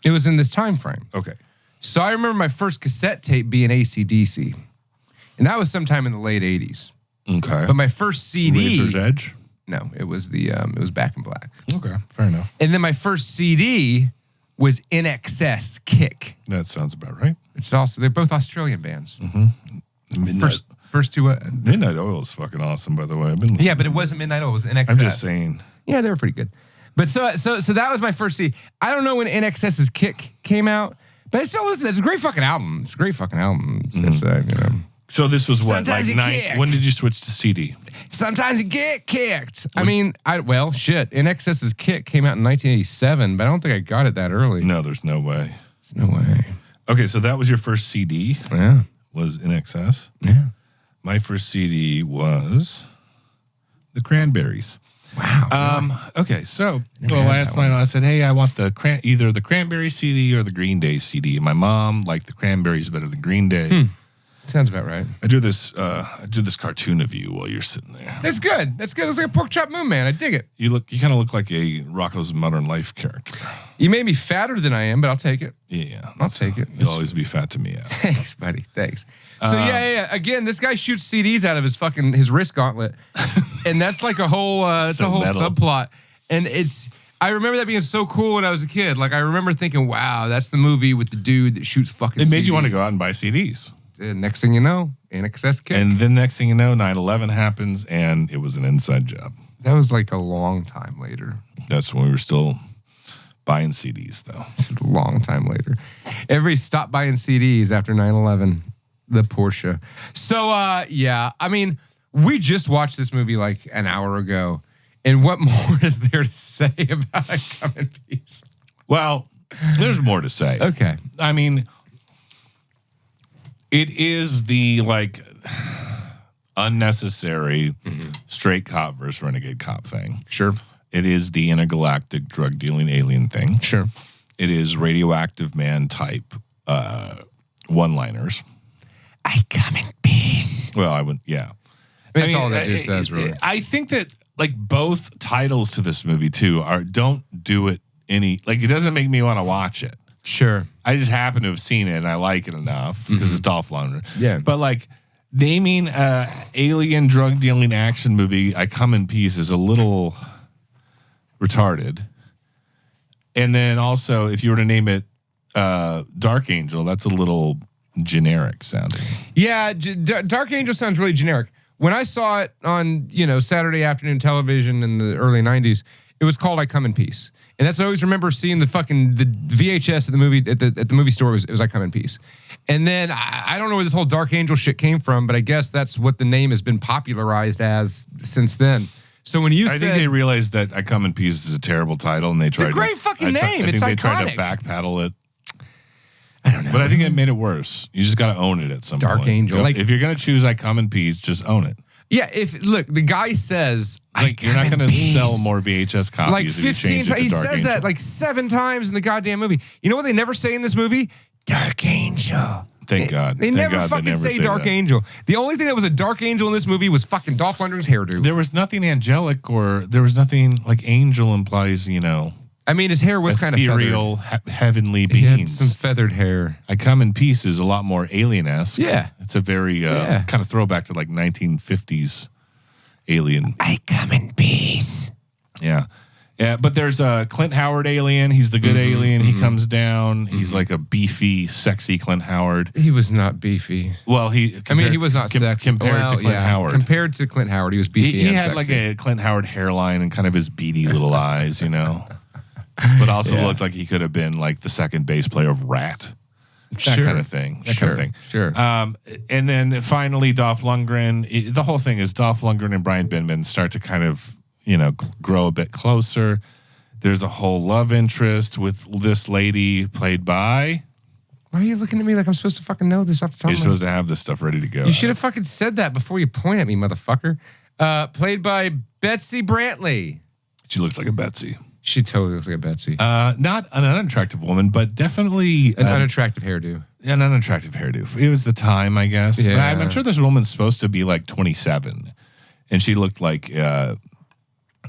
It was in this time frame. Okay. So I remember my first cassette tape being AC/DC. And that was sometime in the late 80s. Okay. But my first CD... Razor's Edge? No, it was it was Back in Black. Okay, fair enough. And then my first CD was In Excess Kick. That sounds about right. It's also, they're both Australian bands. Midnight, First two... Midnight Oil is fucking awesome, by the way. I've been listening. yeah, but it wasn't Midnight Oil, it was In Excess. I'm just saying. Yeah, they were pretty good. But so that was my first CD. I don't know when In Excess's Kick came out, but I still listen. It's a great fucking album. It's a great fucking album. So this was what? Sometimes you Like kick. when did you switch to CD? Sometimes you get kicked. I mean, shit. In Excess's Kick came out in 1987, but I don't think I got it that early. No, there's no way. No way. Okay, so that was your first CD? Yeah. Was In Excess? Yeah. My first CD was The Cranberries. Wow. Okay, so last night I said, hey, I want either the Cranberry CD or the Green Day CD. And my mom liked the Cranberries better than Green Day. Sounds about right. I do this cartoon of you while you're sitting there. That's good. That's good. It's like a Pork Chop Moon Man. I dig it. You kind of look like a Rocko's Modern Life character. You may be fatter than I am, but I'll take it. Yeah, I'll take it. You'll always be fat to me. Yeah. Thanks, buddy. Thanks. So yeah. Again, this guy shoots CDs out of his wrist gauntlet, and that's like a whole it's a whole subplot. And I remember that being so cool when I was a kid. Like I remember thinking, wow, that's the movie with the dude that shoots fucking. It made CDs. you want to go out and buy CDs. Next thing you know, In Excess Kick. And then next thing you know, 9/11 happens, and it was an inside job. That was like a long time later. That's when we were still buying CDs, though. This is a long time later. Everybody stopped buying CDs after 9/11. The Porsche. So, yeah, I mean, we just watched this movie like an hour ago. And what more is there to say about it? Come in peace. Well, there's more to say. Okay. I mean, it is the unnecessary straight cop versus renegade cop thing. Sure. It is the intergalactic drug dealing alien thing. Sure. It is radioactive man type one-liners. I come in peace. Well, I would, yeah. I mean, all that dude says, really. I think that both titles to this movie too don't do it any it doesn't make me want to watch it. Sure. I just happen to have seen it and I like it enough because it's Dolph Lundgren. Yeah. But naming alien drug dealing action movie I Come in Peace is a little retarded. And then also if you were to name it Dark Angel, that's a little generic sounding. Yeah, Dark Angel sounds really generic. When I saw it on, Saturday afternoon television in the early 90s, it was called I Come in Peace. And that's what I always remember seeing the VHS at the movie at the movie store it was I Come in Peace. And then I don't know where this whole Dark Angel shit came from, but I guess that's what the name has been popularized as since then. So when I think they realized that I Come in Peace is a terrible title and they tried it's a great fucking name. I think It's they iconic. tried to backpedal it. I don't know. But I think it made it worse. You just got to own it at some point. Dark Angel. If you're going to choose I Come in Peace, just own it. Yeah, the guy says you're not going to sell more VHS copies. Like if you 15 change it times. to He Dark says Angel. that 7 times in the goddamn movie. You know what they never say in this movie? Dark Angel. Thank God. They Thank never God fucking they never say Dark that. Angel. The only thing that was a Dark Angel in this movie was fucking Dolph Lundgren's hairdo. There was nothing angelic or there was nothing angel implies, I mean, his hair was kind of ethereal, heavenly He had beings. some feathered hair. I Come in Peace is a lot more alien-esque. Yeah. It's a very kind of throwback to 1950s alien. I come in peace. Yeah. Yeah, but there's a Clint Howard alien. He's the good alien. He comes down. He's like a beefy, sexy Clint Howard. He was not beefy. Well, he was not sexy. compared to Clint Howard. Compared to Clint Howard, he was beefy He and had sexy. a Clint Howard hairline and kind of his beady little eyes, But also looked like he could have been the second bass player of Rat. That kind of thing. Sure. And then finally, Dolph Lundgren. The whole thing is Dolph Lundgren and Brian Benben start to kind of, grow a bit closer. There's a whole love interest with this lady played by. Why are you looking at me like I'm supposed to fucking know this off the top of my head? You're supposed to have this stuff ready to go. You should have fucking said that before you point at me, motherfucker. Played by Betsy Brantley. She looks like a Betsy. She totally looks like a Betsy. Not an unattractive woman, but definitely an unattractive hairdo. An unattractive hairdo. It was the time, I guess. Yeah. I'm sure this woman's supposed to be like 27, and she looked like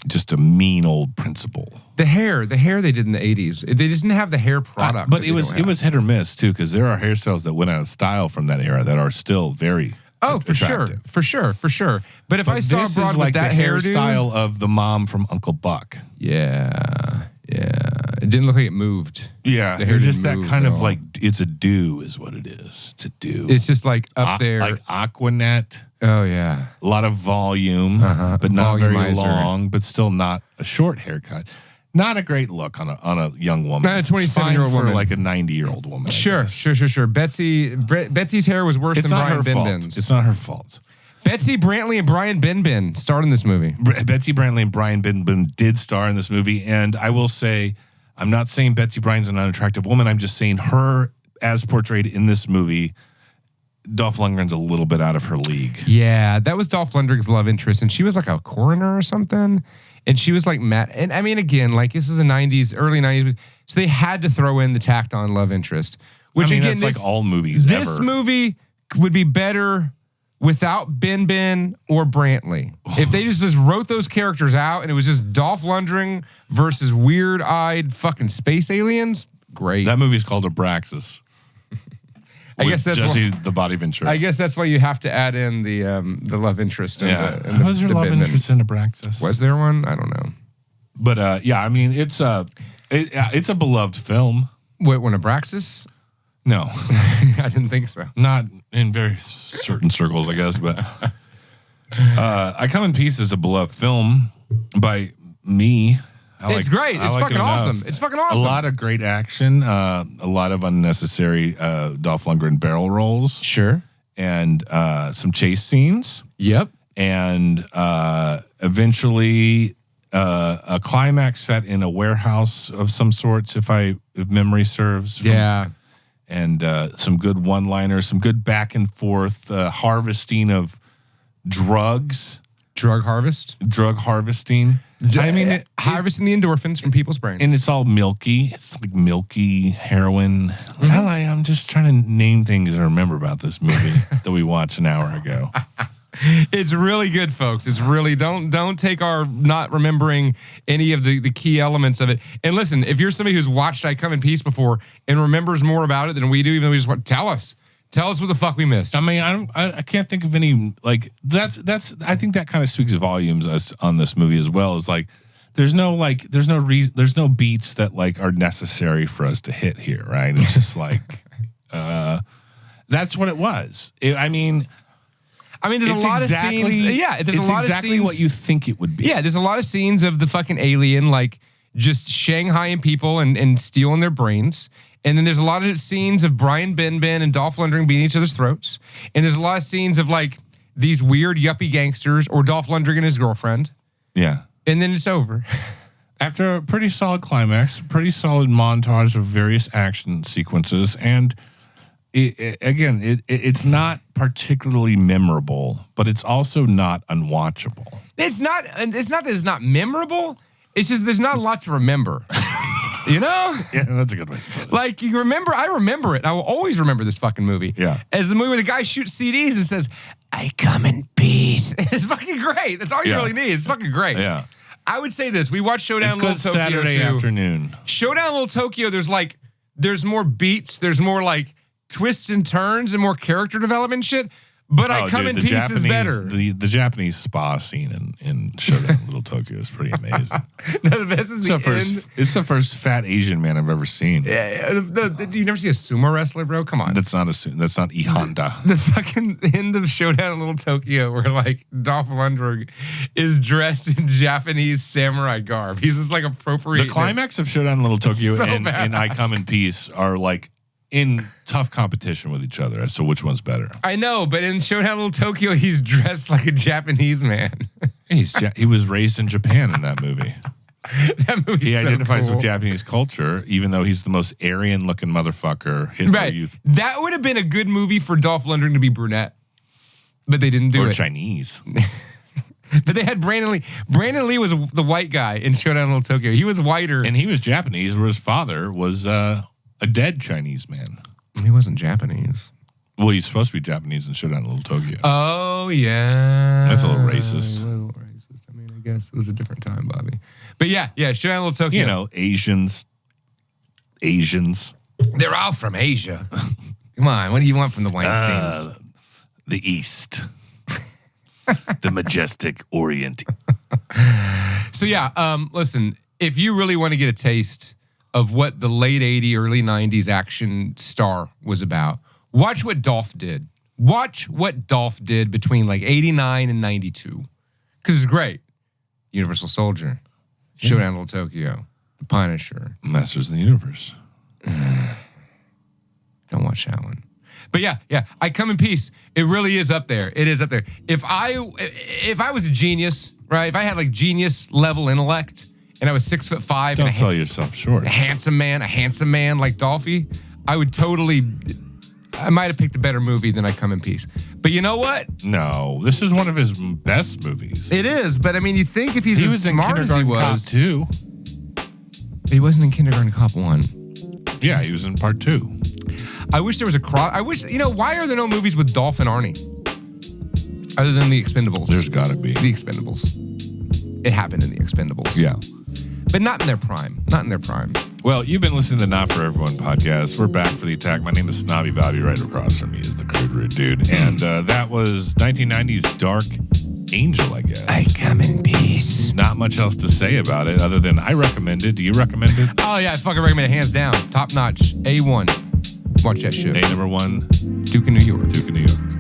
just a mean old principal. The hair they did in the 80s. They didn't have the hair product. But it was hit or miss too, because there are hairstyles that went out of style from that era that are still very attractive. For sure. But if I saw a this broad is with like that the hairdo, hairstyle of the mom from Uncle Buck. Yeah. It didn't look like it moved. Yeah, The hair it's just didn't that move kind at of all. like it's a do is what it is. It's a do. It's just like up there. like Aquanet. Oh yeah. A lot of volume, but not very Volumizer. long, but still not a short haircut. Not a great look on a young woman. Not a 27-year-old woman. For like a 90-year-old woman. I Sure. guess. Betsy's hair was worse It's than not Brian her fault. Benben's. It's not her fault. Betsy Brantley and Brian Benben starred in this movie. Betsy Brantley and Brian Benben did star in this movie, and I will say, I'm not saying Betsy Bryan's an unattractive woman. I'm just saying her, as portrayed in this movie, Dolph Lundgren's a little bit out of her league. Yeah, that was Dolph Lundgren's love interest, and she was like a coroner or something. And she was like Matt. And I mean, again, like this is the 90s, early 90s. So they had to throw in the tacked on love interest. Which again, that's like all movies ever. This movie would be better without Ben or Brantley. If they just wrote those characters out and it was just Dolph Lundgren versus weird-eyed fucking space aliens, great. That movie's called Abraxas. I guess that's Jesse the Body Ventura. I guess that's why you have to add in the love interest. And was there love Ben-Ben. interest in Abraxas? Was there one? I don't know. But yeah, I mean, it's a beloved film. Wait, when Abraxas? No, I didn't think so. not in very certain circles, I guess. But I Come in Peace is a beloved film by me. It's great. It's fucking awesome. It's fucking awesome. A lot of great action, a lot of unnecessary Dolph Lundgren barrel rolls. Sure. And some chase scenes. Yep. And eventually a climax set in a warehouse of some sorts, if memory serves. Yeah. And some good one-liners, some good back and forth harvesting of drugs. Drug harvesting. I mean, harvesting the endorphins from people's brains. and it's all milky. It's like milky heroin. Mm-hmm. I'm just trying to name things I remember about this movie that we watched an hour ago. It's really good, folks. It's really don't take our not remembering any of the key elements of it. And listen, if you're somebody who's watched I Come in Peace before and remembers more about it than we do, even though we just want tell us what the fuck we missed. I mean, I can't think of any like that's. I think that kind of speaks volumes on this movie as well. Is like there's no beats that like are necessary for us to hit here, right? It's just like that's what it was. I mean, there's a lot of scenes. Yeah, there's a lot of scenes. What you think it would be. Yeah, there's a lot of scenes of the fucking alien like just shanghaiing people and stealing their brains. And then there's a lot of scenes of Brian Benben and Dolph Lundgren beating each other's throats. And there's a lot of scenes of like these weird yuppie gangsters or Dolph Lundgren and his girlfriend. Yeah. And then it's over. After a pretty solid climax, pretty solid montage of various action sequences, and it's not particularly memorable, but it's also not unwatchable. It's not that it's not memorable. It's just there's not a lot to remember. You know? Yeah, that's a good way. Like, I remember it. I will always remember this fucking movie. Yeah. As the movie where the guy shoots CDs and says, I come in peace. It's fucking great. That's all you really need. It's fucking great. Yeah. I would say this. We watched Showdown It's Little good Tokyo Saturday too. afternoon. Showdown Little Tokyo, there's more beats, there's more like twists and turns and more character development shit. But I Come in Peace is better. The Japanese spa scene in Showdown Little Tokyo is pretty amazing. No, the best is the end. It's the first fat Asian man I've ever seen. Yeah. You never see a sumo wrestler, bro? Come on. That's not E Honda. The fucking end of Showdown in Little Tokyo where like Dolph Lundgren is dressed in Japanese samurai garb. He's just like appropriate. The climax of Showdown in Little Tokyo so and I Come in Peace are like in tough competition with each other as to which one's better. I know, but in Showdown Little Tokyo, he's dressed like a Japanese man. He was raised in Japan in that movie. That movie's He so identifies cool. with Japanese culture, even though he's the most Aryan-looking motherfucker. Hitler Right. youth That would have been a good movie for Dolph Lundgren to be brunette, but they didn't do or it. Chinese. But they had Brandon Lee. Brandon Lee was the white guy in Showdown Little Tokyo. He was whiter. And he was Japanese, where his father was a dead Chinese man. He wasn't Japanese. Well, he's supposed to be Japanese in Showdown in Little Tokyo. Oh, yeah. That's a little racist. A little racist. I mean, I guess it was a different time, Bobby. But yeah, Showdown in Little Tokyo. You know, Asians. They're all from Asia. Come on, what do you want from the Weinsteins? The East. The majestic Orient. So yeah, listen, if you really want to get a taste of what the late 80s, early 90s action star was about, watch what Dolph did. Watch what Dolph did between like 89 and 92. Because it's great. Universal Soldier, Showdown in Little Tokyo, The Punisher. Masters of the Universe. Don't watch that one. But yeah, I Come in Peace. It really is up there. It is up there. If I was a genius, right? If I had like genius level intellect and I was 6'5", Don't and sell yourself short. a handsome man like Dolphy, I might have picked a better movie than I Come in Peace. But you know what? No, this is one of his best movies. It is, but I mean, you think if he's He as was in smart as he Kindergarten Cop was, 2. he wasn't in Kindergarten Cop 1. Yeah, he was in part 2. I wish there was a cross. I wish, why are there no movies with Dolph and Arnie? Other than The Expendables. There's got to be. The Expendables. It happened in The Expendables. Yeah. But not in their prime. Not in their prime. Well, you've been listening to the Not For Everyone podcast. We're back for the attack. My name is Snobby Bobby. Right across from me is the Crude Rude Dude. And that was 1990's Dark Angel, I guess. I Come in Peace. Not much else to say about it other than I recommend it. Do you recommend it? Oh, yeah. I fucking recommend it. Hands down. Top notch. A1. Watch that shit. A number 1. Duke of New York. Duke of New York.